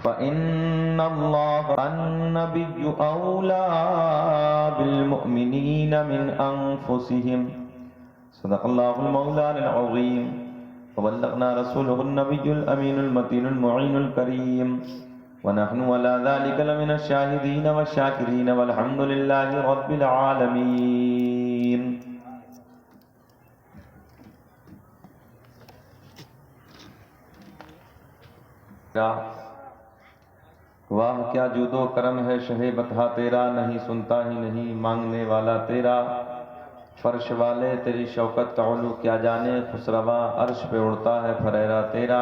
فإن الله النبي أولى بالمؤمنين من أنفسهم صدق الله المولى العظيم وبلغنا رسوله النبي الأمين المتين المعين الكريم ونحن على ذلك لمن الشاهدين والشاكرين والحمد لله رب العالمين. واہ کیا جود و کرم ہے شہ بطحہ تیرا، نہیں سنتا ہی نہیں مانگنے والا تیرا. فرش والے تیری شوکت کا علو کیا جانے، خسروا عرش پہ اڑتا ہے پھریرا تیرا.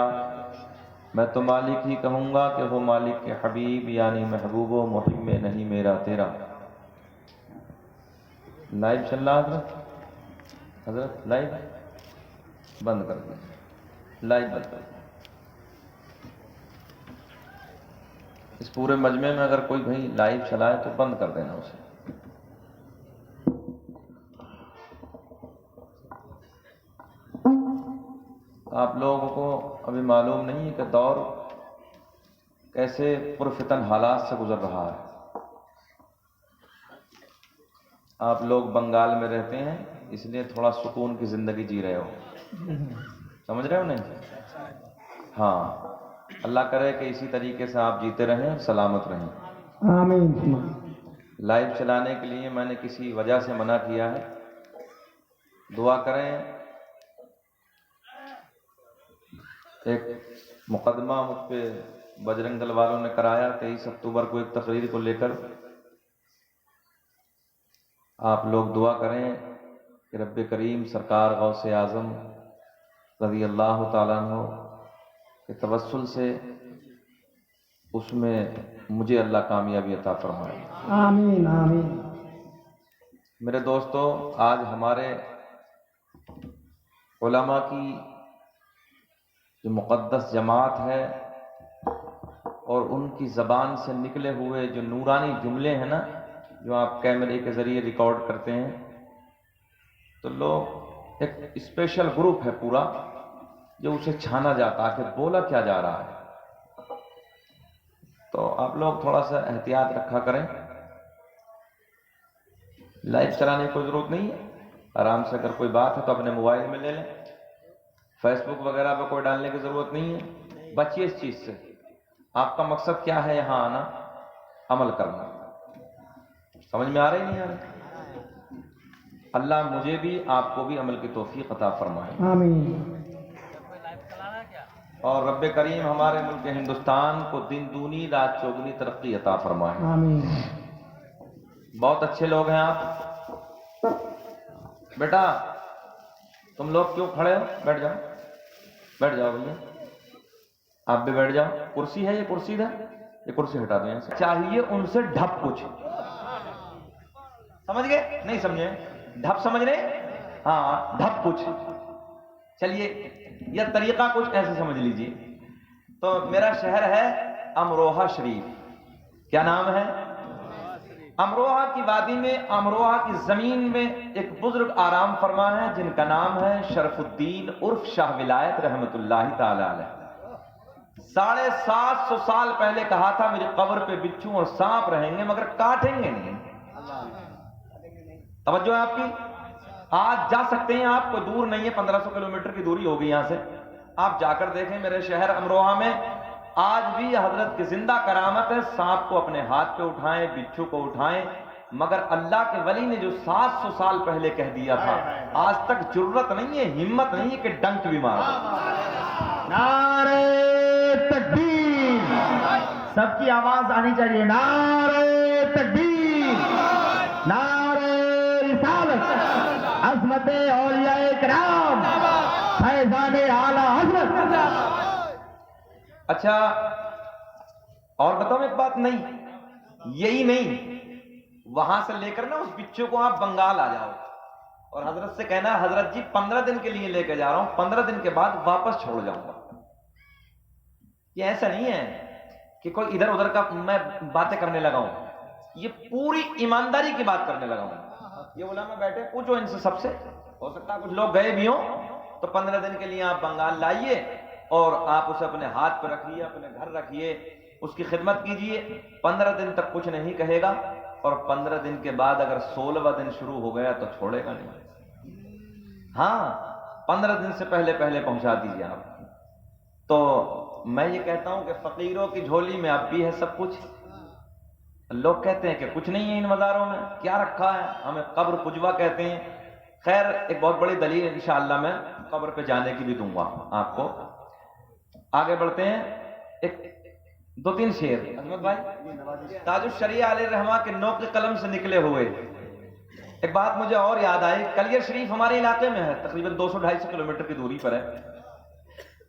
میں تو مالک ہی کہوں گا کہ وہ مالک کے حبیب یعنی محبوب و محب میں نہیں میرا تیرا. لائیو چل رہا حضرت لائیو بند کر دیں، لائیو بند کر دیں. اس پورے مجمع میں اگر کوئی بھائی لائیو چلائے تو بند کر دینا اسے. آپ لوگوں کو ابھی معلوم نہیں ہے کہ دور کیسے پرفتن حالات سے گزر رہا ہے. آپ لوگ بنگال میں رہتے ہیں اس لیے تھوڑا سکون کی زندگی جی رہے ہو، سمجھ رہے ہو نہیں؟ ہاں، اللہ کرے کہ اسی طریقے سے آپ جیتے رہیں اور سلامت رہیں. آمین. لائیو چلانے کے لیے میں نے کسی وجہ سے منع کیا ہے، دعا کریں. ایک مقدمہ مجھ پہ بجرنگ دل والوں نے کرایا 23 اکتوبر کو ایک تقریر کو لے کر. آپ لوگ دعا کریں کہ رب کریم سرکار غوث اعظم رضی اللہ تعالیٰ عنہ کے توسل سے اس میں مجھے اللہ کامیابی عطا فرمائے. آمین آمین. میرے دوستو، آج ہمارے علماء کی جو مقدس جماعت ہے اور ان کی زبان سے نکلے ہوئے جو نورانی جملے ہیں نا، جو آپ کیمرے کے ذریعے ریکارڈ کرتے ہیں، تو لوگ ایک اسپیشل گروپ ہے پورا جو اسے چھانا جاتا ہے کہ بولا کیا جا رہا ہے. تو آپ لوگ تھوڑا سا احتیاط رکھا کریں. لائیو چلانے کی کوئی ضرورت نہیں ہے، آرام سے اگر کوئی بات ہے تو اپنے موبائل میں لے لیں. فیس بک وغیرہ پہ کوئی ڈالنے کی ضرورت نہیں ہے. بچیے اس چیز سے. آپ کا مقصد کیا ہے یہاں آنا؟ عمل کرنا. سمجھ میں آ رہی نہیں آ رہی؟ اللہ مجھے بھی آپ کو بھی عمل کی توفیق عطا فرمائے. آمین. اور رب کریم ہمارے ملک ہندوستان کو دن دونی رات چوگنی ترقی عطا فرمائے. آمین. بہت اچھے لوگ ہیں آپ. بیٹا تم لوگ کیوں کھڑے ہو؟ بیٹھ جاؤ، بیٹھ جاؤ بھیا، آپ بھی بیٹھ جاؤ. کرسی ہے، یہ کرسی ہے، یہ کرسی ہٹا دیں یہاں سے. چاہیے ان سے ڈھپ کچھ. سمجھ گئے نہیں سمجھے؟ ڈھپ سمجھ رہے؟ ہاں، ڈھپ کچھ. چلیے یہ طریقہ کچھ ایسے سمجھ لیجیے. تو میرا شہر ہے امروہہ شریف. کیا نام ہے؟ امروہہ کی وادی میں، امروہہ کی زمین میں ایک بزرگ آرام فرما ہے جن کا نام ہے شرف الدین عرف شاہ ولایت رحمت اللہ تعالی علیہ. 750 سال پہلے کہا تھا میری قبر پہ بچھو اور سانپ رہیں گے مگر کاٹیں گے نہیں. توجہ ہے آپ کی؟ آج جا سکتے ہیں آپ، کوئی دور نہیں ہے، 1500 کلومیٹر کی دوری ہوگی یہاں سے. آپ جا کر دیکھیں میرے شہر امروہہ میں آج بھی حضرت کی زندہ کرامت ہے. سانپ کو اپنے ہاتھ پہ اٹھائیں، بچھو کو اٹھائیں، مگر اللہ کے ولی نے جو 700 سال پہلے کہہ دیا تھا آج تک جرت نہیں ہے، ہمت نہیں ہے کہ ڈنک بھی مار دو. نعرہ تکبیر. سب کی آواز آنی چاہیے. نعرہ تکبیر، نعرہ رسالت، عظمت اولیاء کرام، فیضان اعلی حضرت. اچھا اور بتاؤں ایک بات، نہیں یہی نہیں، وہاں سے لے کر نا اس بچوں کو آپ بنگال آ جاؤ اور حضرت سے کہنا حضرت جی 15 دن کے لیے لے کے جا رہا ہوں، 15 دن کے بعد واپس چھوڑ جاؤں گا. یہ ایسا نہیں ہے کہ کوئی ادھر ادھر کا میں باتیں کرنے لگا ہوں، یہ پوری ایمانداری کی بات کرنے لگا ہوں. یہ علماء بیٹھے، پوچھو ان سے، سب سے. ہو سکتا ہے کچھ لوگ گئے بھی ہوں، تو 15 دن کے لیے آپ بنگال لائیے اور آپ اسے اپنے ہاتھ پہ رکھیے، اپنے گھر رکھیے. اس کی خدمت کیجئے، 15 دن تک کچھ نہیں کہے گا، اور 15 دن کے بعد اگر 16واں دن شروع ہو گیا تو چھوڑے گا نہیں۔ ہاں 15 دن سے پہلے پہنچا دیجیے آپ۔ تو میں یہ کہتا ہوں کہ فقیروں کی جھولی میں اب بھی ہے سب کچھ۔ لوگ کہتے ہیں کہ کچھ نہیں ہے ان مزاروں میں، کیا رکھا ہے؟ ہمیں قبر پجوا کہتے ہیں۔ خیر ایک بہت بڑی دلیل انشاءاللہ میں قبر پہ جانے کی بھی دوں گا آپ کو۔ آگے بڑھتے ہیں، ایک 2-3 شعر عظمت بھائی تاج الشریعہ علیہ الرحمہ کے نوک قلم سے نکلے ہوئے۔ ایک بات مجھے اور یاد آئی، کلیر شریف ہمارے علاقے میں ہے، تقریباً 200-250 کلومیٹر کی دوری پر ہے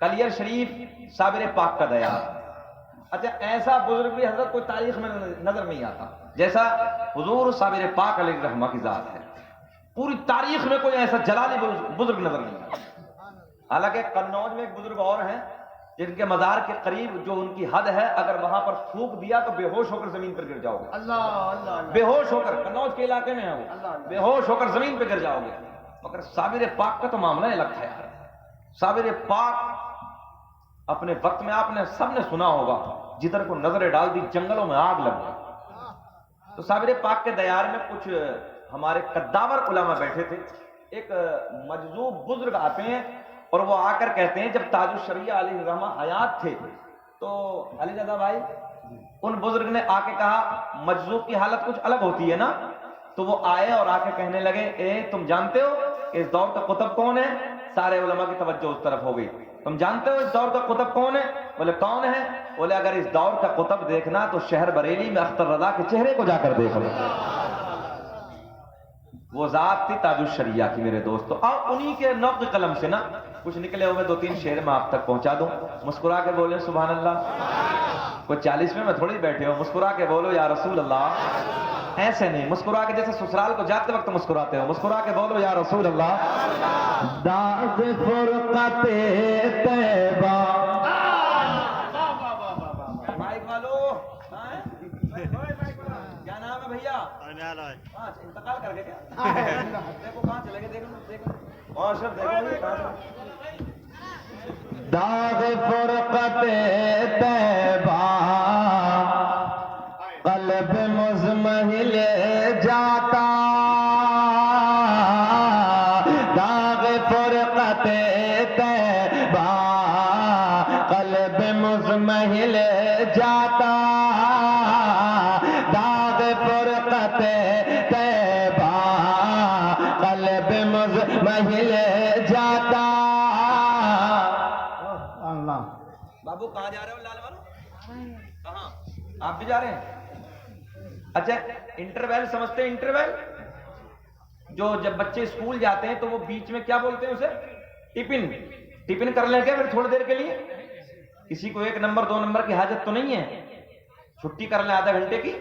کلیر شریف، صابر پاک کا دیار۔ اچھا ایسا بزرگ بھی حضرت کوئی تاریخ میں نظر نہیں آتا جیسا حضور صابر پاک علیہ الرحمہ کی ذات ہے، پوری تاریخ میں کوئی ایسا جلالی بزرگ نظر نہیں آتا۔ حالانکہ قنوج میں ایک بزرگ اور ہیں جن کے مزار کے قریب جو ان کی حد ہے، اگر وہاں پر تھوک دیا تو بے ہوش ہو کر زمین پر گر جاؤ گے۔ اللہ بے ہوش ہو کر، قنوج کے علاقے میں ہے وہ، بے ہوش ہو کر زمین پہ گر جاؤ گے۔ مگر صابر پاک کا تو معاملہ الگ تھا یار۔ صابر پاک اپنے وقت میں آپ نے سب نے سنا ہوگا، جدھر کو نظریں ڈال دی جنگلوں میں آگ لگ گئی۔ تو صابر پاک کے دیار میں کچھ ہمارے قداور علماء بیٹھے تھے، ایک مجذوب بزرگ آتے ہیں اور وہ آ کر کہتے ہیں، جب تاج الشریعہ علیہ الرحمہ حیات تھے تو علی رضا بھائی ان بزرگ نے آ کے کہا مجذوب کی حالت کچھ الگ ہوتی ہے نا، تو وہ آئے اور آ کے کہنے لگے اے تم جانتے ہو کہ اس دور کا قطب کون ہے؟ سارے علماء کی توجہ اس طرف ہو گئی۔ تم جانتے ہو اس دور کا قطب کون ہے؟ بولے کون ہے؟ بولے اگر اس دور کا قطب دیکھنا تو شہر بریلی میں اختر رضا کے چہرے کو جا کر دیکھ لو۔ وہ ذات تھی تاج الشریعہ کی میرے دوستو، اور انہی کے نوق قلم سے نا کچھ نکلے ہوئے 2-3 شعر میں آپ تک پہنچا دوں۔ مسکرا کے بولے سبحان اللہ۔ کوئی 40ویں میں تھوڑی بیٹھے ہو، مسکرا کے بولو یا رسول اللہ۔ ایسے نہیں مسکرا کے جیسے سسرال کو جاتے وقت مسکراتے ہو، مسکرا کے بولو یا رسول اللہ۔ داغ فرقت طیبہ، مائک والو کیا نام ہے بھیا؟ انتقال کر کے کیا دیکھو کہاں چلے گئے، دیکھو اور شب دیکھو داغ فرقت طیبہ قلب مزمحل جاتا، داغ فرقت طیبہ قلب مزمحل جاتا، داغ فرقت طیبہ قلب مزمحل جاتا۔ اللہ بابو کہاں جا رہے ہو لال والو؟ کہاں؟ آپ بھی جا رہے ہیں؟ اچھا انٹرویل سمجھتے ہیں؟ انٹرویل جو جب بچے اسکول جاتے ہیں تو وہ بیچ میں کیا بولتے ہیں اسے؟ ٹفن۔ ٹفن کر لیں گے پھر تھوڑی دیر کے لیے، کسی کو 1 نمبر 2 نمبر کی حاجت تو نہیں ہے، چھٹی کر لیں آدھا گھنٹے کی۔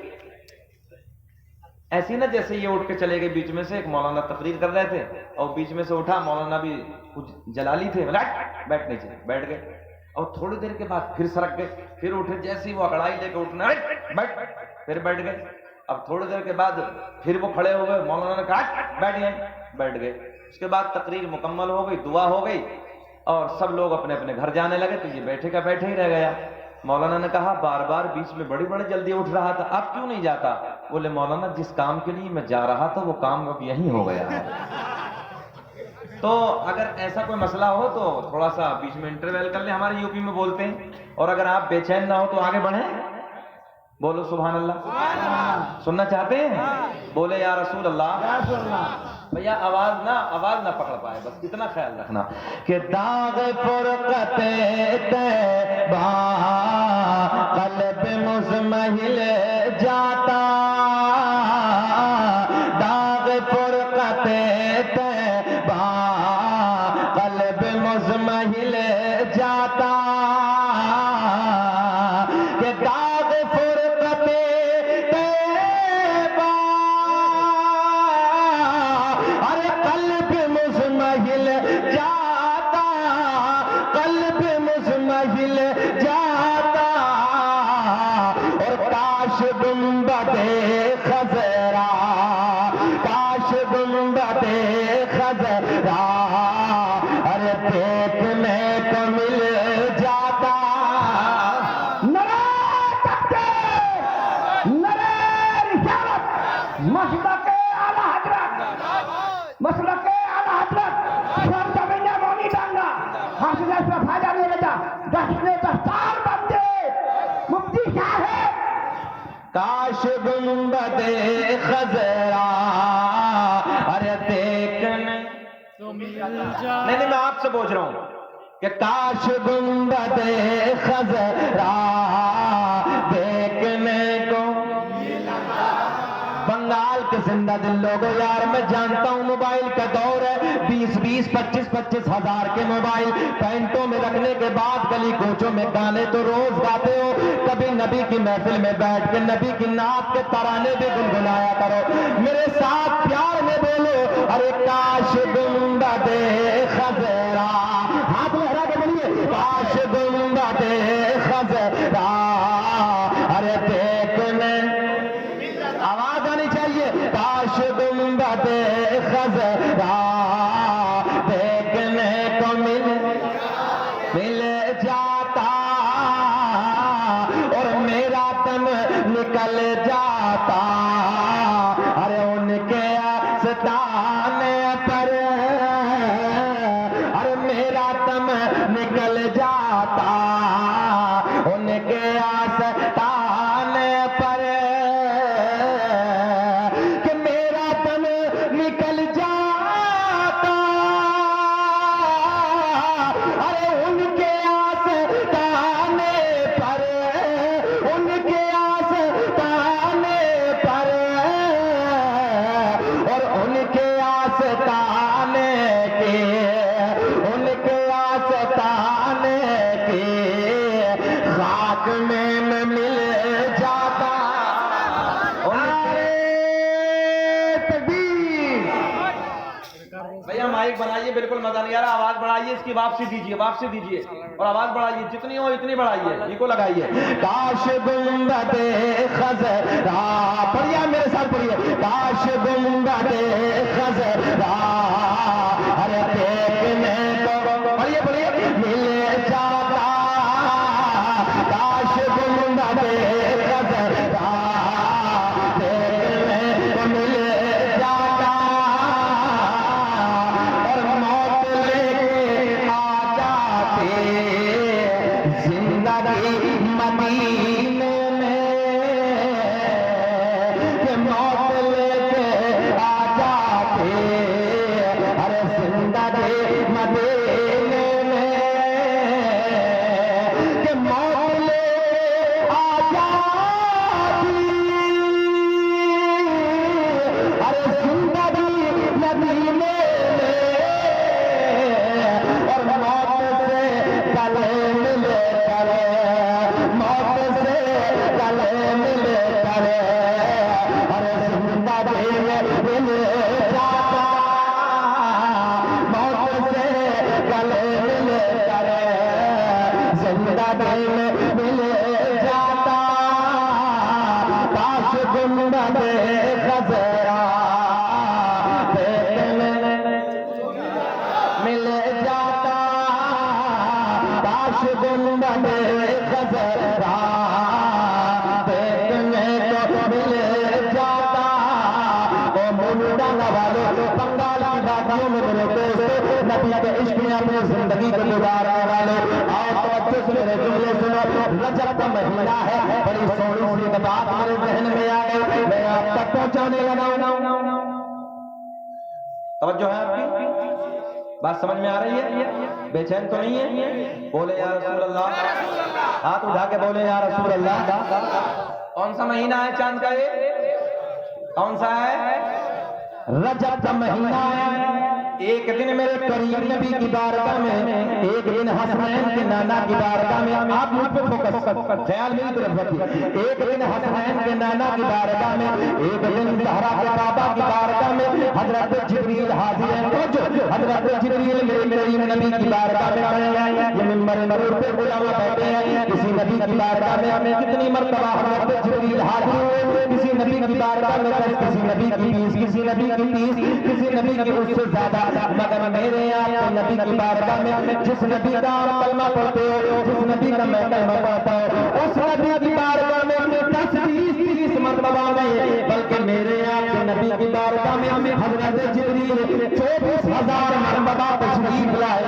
ایسی نا جیسے یہ اٹھ کے چلے گئے، بیچ میں سے ایک مولانا تقریر کر رہے تھے اور بیچ میں سے اٹھا، مولانا بھی کچھ جلالی تھے، بیٹھ نہیں چلے، بیٹھ گئے اور تھوڑی دیر کے بعد پھر سرک گئے، پھر اٹھے، جیسے ہی وہ اکڑائی لے کے اٹھنا بیٹھ، پھر بیٹھ گئے۔ اب تھوڑی دیر کے بعد پھر وہ کھڑے ہو گئے، مولانا نے کہا بیٹھ گئے، بیٹھ گئے۔ اس کے بعد تقریر مکمل ہو گئی، دعا ہو گئی اور سب لوگ اپنے اپنے گھر جانے لگے، تو یہ بیٹھے کا بیٹھے ہی رہ گیا۔ مولانا نے کہا بار بار بیچ میں بڑی جلدی اٹھ رہا تھا، اب کیوں نہیں جاتا؟ بولے مولانا جس کام کے لیے میں جا رہا تھا وہ کام اب یہیں ہو گیا ہے۔ تو اگر ایسا کوئی مسئلہ ہو تو تھوڑا سا بیچ میں انٹرویل کر لیں، ہمارے یوپی میں بولتے ہیں، اور اگر آپ بے چین نہ ہو تو آگے بڑھیں، بولو سبحان اللہ۔ سننا چاہتے ہیں؟ بولے یا رسول اللہ۔ بھیا آواز نہ پکڑ پائے، بس اتنا خیال رکھنا کہ داغ فرقت طیبہ قلب مزمحل جاتا، داغ فرقت طیبہ قلب مزمحل جاتا، کہ داغ فرقت طیبہ ارے قلب مزمحل جاتا، قلب مزمحل جاتا۔ کاش گنبد خضرا ارے دیکھنے نہیں میں آپ سے پوچھ رہا ہوں کہ کاش گنبد خضرا دیکھنے کو بنگال کے زندہ دل لوگوں، یار میں جانتا ہوں موبائل کا دور ہے، 20 25 ہزار کے موبائل پینٹوں میں رکھنے کے بعد گلی کوچوں میں گانے تو روز گاتے ہو، کبھی نبی کی محفل میں بیٹھ کے نبی کی نعت کے ترانے بھی گنگنایا کرو، میرے ساتھ پیار میں بولو ارے کاش گنبد خضرا، ہاتھ لہرا کے بولیے کاش گنبد خضرا ارے دیکھنے، آواز آنی چاہیے، کاش گنبد خضرا دیکھنے کو مل جاتا اور میرا تن نکل جاتا، ارے ان کے آستانے پر ارے میرا تن نکل جاتا، ان کے آستانے پر نکل جاتا، ارے ان کے آستانے پر، ان کے آستانے پر، اور ان کے آستانے کے، ان کے آستانے کے خاک میں مل جاتا، بھیا مائک بنائیے، بالکل مزہ نہیں آ رہا، آواز بڑھائیے، اس کی واپسی دیجیے اور آواز بڑھائیے، جتنی ہو اتنی بڑھائیے، یہ کو لگائیے، کاش گنبد خضرا، پڑھیے میرے ساتھ پڑھیے، کاش گنبد خضرا ارے دیکھنے کو، پڑھیے مل جاتا، کاش گنبد خضرا دیکھنے کو مل جاتا، اور موت لے کے آ جاتے زندگی مدینے میں، کہ موت لے کے آ جاتے ارے زندگی مدینے میں، کہ موت لے آ جاتی ارے زندگی مدینے میں، اور موت سے گلے مل کر، موت سے گلے مل کر ارے زندگی میں مل جاتا، موت سے گلے مل کر زندگی میں مل جاتا، کاش گنبد خضرا دیکھنے مل جاتا، کاش گنبد خضرا دیکھنے کو مل جاتا، او منڈا والے بنگال کی وادیوں میں میرے دوست نبی کے عشق میں اپنی زندگی کو گزارنے والے، آؤ توجہ سے میرے جملے سنو، رجب کا مہینہ ہے، بڑی سونی سی بات میرے ذہن میں آ گئی، میں آپ تک پہنچانے لگا، توجہ ہے آپ کی بات سمجھ میں آ رہی ہے؟ بے چین تو نہیں ہے؟ بولے یا رسول اللہ، ہاتھ اٹھا کے بولے یا رسول اللہ۔ کون سا مہینہ ہے چاند کا یہ؟ کون سا ہے؟ رجب کا مہینہ ہے، ایک دن میرے کریم نبی کی بارگاہ میں، ایک دن حسنین کے نانا کی بارگاہ میں، آپ مجھ پہ فوکس، خیال میری طرف رکھیے، ایک دن حسنین کے نانا کی بارگاہ میں، ایک دن زہرا کے بابا کی بارگاہ میں حضرت جبریل حاضر ہیں، حضرت جبریل میرے کریم نبی کی بارگاہ میں کھڑے ہیں، یہ منبر نور پہ علماء بیٹھے ہیں، کسی نبی کی بارگاہ میں ہمیں کتنی مرتبہ حضرت جبریل حاضر ہوئے، کسی نبی کی بارگاہ میں 10، کسی نبی کی 20، کسی نبی کی 30، کسی نبی کی اس سے زیادہ، مگر میرے آپ نبی کی بارگاہ میں جس نبی کا آپ کلمہ پڑھتے ہو، جس نبی کا میں کلمہ پڑھتا ہوں، اس نبی کی بارگاہ میں 10، 20، 30 مرتبہ نہیں، بلکہ میرے آپ نبی کی بارگاہ میں حضرت جبریل 24,000 مرتبہ تشریف لائے۔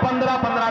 15-15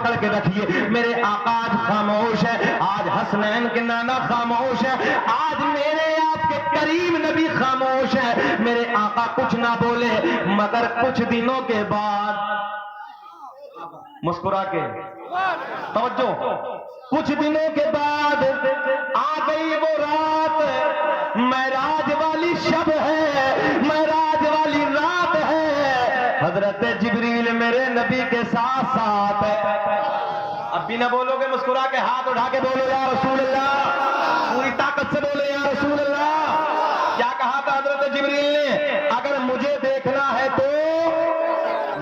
پکڑ کے رکھیے، میرے آقا آج خاموش ہے، آج حسنین کے نانا خاموش ہے، آج میرے آپ کے کریم نبی خاموش ہے، میرے آقا کچھ نہ بولے، مگر کچھ دنوں کے بعد مسکرا کے توجہ، کچھ دنوں کے بعد آ گئی وہ رات، معراج والی شب ہے، معراج والی رات ہے، حضرت جبریل میرے نبی کے ساتھ ساتھ ہے۔ اب بھی نہ بولو گے، مسکرا کے ہاتھ اٹھا کے بولو یا رسول اللہ، پوری طاقت سے بولو یا رسول اللہ۔ کیا کہا تھا حضرت جبریل نے؟ اگر مجھے دیکھنا ہے تو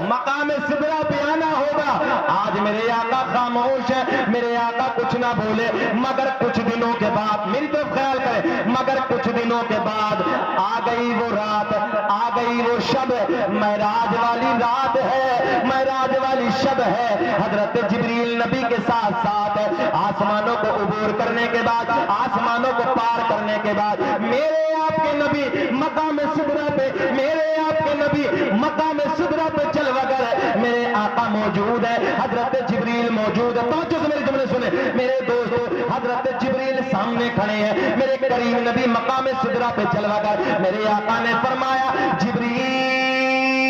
مقام سدرہ پہ آنا ہوگا۔ آج میرے آقا خاموش ہے، میرے آقا کچھ نہ بولے، مگر کچھ دنوں کے بعد، میری طرف خیال کریں، مگر کچھ دنوں کے بعد آ گئی وہ رات، آ گئی وہ شب، معراج والی رات ہے، معراج والی شب ہے، حضرت جبریل نبی کے ساتھ ساتھ ہے۔ آسمانوں کو عبور کرنے کے بعد، آسمانوں کو پار کرنے کے بعد، میرے آپ کے نبی مقام سدرہ پہ، میرے آپ کے نبی مقام سدرہ پہ چل وگر، میرے آقا موجود ہے، حضرت جبریل موجود ہے۔ توجہ سے میرے جملے سنیں میرے دوستو، حضرت جبریل سامنے کھڑے ہیں، میرے کریم نبی مقام سدرہ پہ چل وگر، میرے آقا نے فرمایا جبریل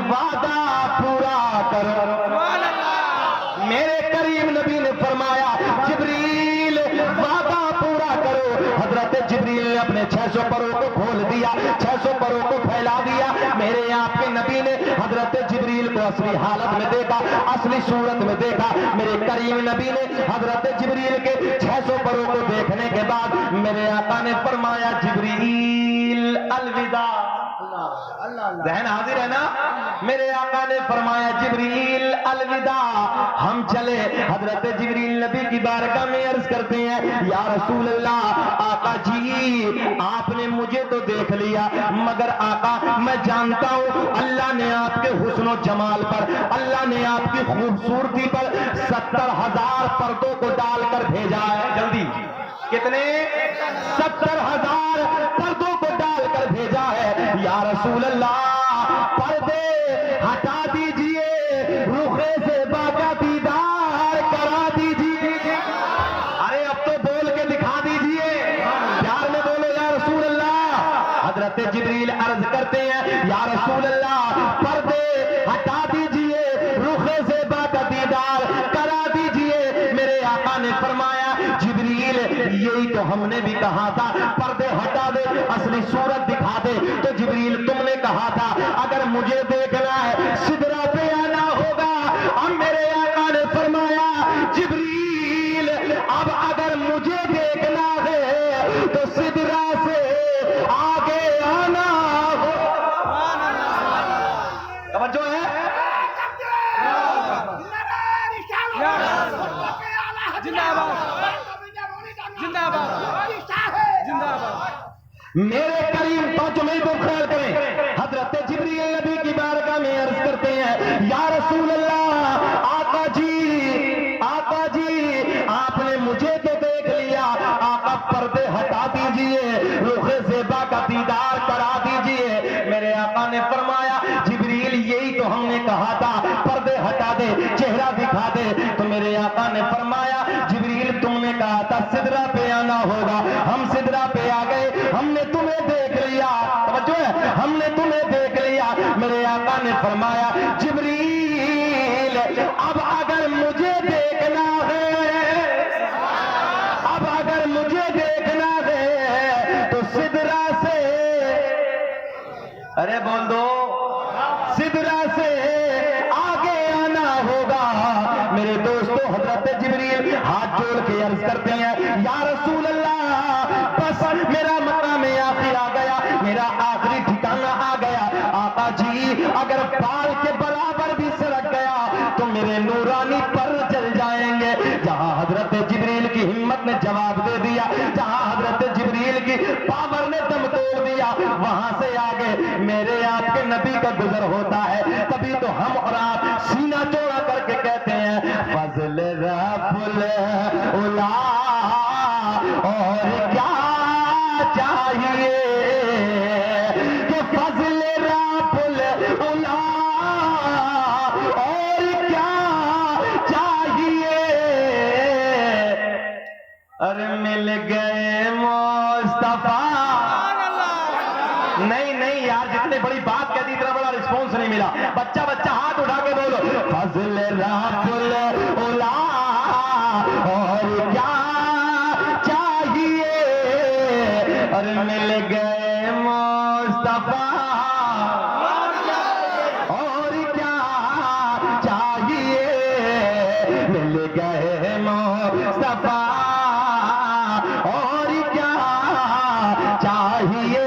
وعدہ پورا کرو، میرے کریم نبی نے فرمایا جبریل وعدہ پورا کرو۔ حضرت جبریل نے اپنے 600 پروں کو کھول دیا، 600 پروں کو پھیلا دیا، میرے آپ کے نبی نے حضرت جبریل کو اصلی حالت میں دیکھا، اصلی صورت میں دیکھا، میرے کریم نبی نے حضرت جبریل کے 600 پروں کو دیکھنے کے بعد میرے آقا نے فرمایا جبریل الوداع، ذہن حاضر ہے نا؟ میرے آقا نے فرمایا جبریل الوداع، ہم چلے۔ حضرت جبریل نبی کی بارگاہ میں عرض کرتے ہیں یا رسول اللہ، آقا جی آپ نے مجھے تو دیکھ لیا، مگر آقا میں جانتا ہوں اللہ نے آپ کے حسن و جمال پر، اللہ نے آپ کی خوبصورتی پر 70,000 پردوں کو ڈال کر بھیجا ہے۔ جلدی کتنے؟ 70,000 پردوں کو ڈال کر بھیجا ہے۔ یا رسول اللہ پردے ہٹا دیجئے، رخے سے باقا دیدار کرا دیجئے۔ ارے اب تو بول کے دکھا دیجئے، پیار میں بولو یا رسول اللہ۔ حضرت جبریل عرض کرتے ہیں یا رسول اللہ پردے ہٹا دیجئے، رخے سے باقا دیدار کرا دیجئے۔ میرے آقا نے فرمایا جبریل یہی تو ہم نے بھی کہا تھا، پردے ہٹا دے، اصلی صورت دکھا دے۔ تو جبریل تم نے کہا تھا اگر مجھے دیکھنا ہے سدرہ پہ آنا ہوگا۔ اب میرے آقا نے فرمایا جبریل اب اگر مجھے دیکھنا ہے تو سدرہ سے آگے آنا ہوگا۔ توجہ ہے؟ میرے کریم توجہ میری کو خیال کریں، حضرت جبریل نبی کی بارگاہ میں عرض کرتے ہیں یا رسول اللہ، آقا جی آپ نے مجھے تو دیکھ لیا، آقا پردے ہٹا دیجئے، رخ زیبا کا دیدار کرا دیجئے۔ میرے آقا نے فرمایا جبریل یہی تو ہم نے کہا تھا، پردے ہٹا دے، چہرہ دکھا دے۔ تو میرے آقا نے فرمایا جبریل تم نے کہا تھا سدرہ پہ آنا ہوگا، ہم سدرہ پہ آ گئے، ہم نے تمہیں دیکھ لیا۔ توجہ ہے، ہم نے تمہیں دیکھ لیا۔ میرے آقا نے فرمایا جبریل اب اگر مجھے دیکھنا ہے، اب اگر مجھے دیکھنا ہے تو سدرہ سے، ارے بول دو، سدرہ سے آگے آنا ہوگا۔ میرے دوستو حضرت جبریل ہاتھ جوڑ کے عرض کرتے ہیں یا رسول اللہ بس میرا مقام آخر آ گیا، میرا آخری ٹھکانہ آ گیا۔ آقا جی اگر بال کے برابر بھی سرک گیا تو میرے نورانی پر چل جائیں گے۔ جہاں حضرت جبریل کی ہمت نے جواب دے دیا، جہاں حضرت جبریل کی پاور نے دم توڑ دیا، وہاں سے آگے میرے آپ کے نبی کا گزر ہوتا ہے۔ تبھی تو ہم اور آپ سینہ چوڑا کر کے کہتے ہیں فضل رب العلا اور کیا چاہیے کہ فضل رب العلا اور کیا چاہیے ارے مل گئے مصطفیٰ. نہیں یار، جتنے بڑی بات کہتی اتنا بڑا رسپانس نہیں ملا. بچہ ہاتھ اٹھا کے بولو فضل رب العلا اور کیا چاہیے. اور مل گئے مصطفیٰ اور کیا چاہیے. مل گئے مصطفیٰ اور کیا چاہیے.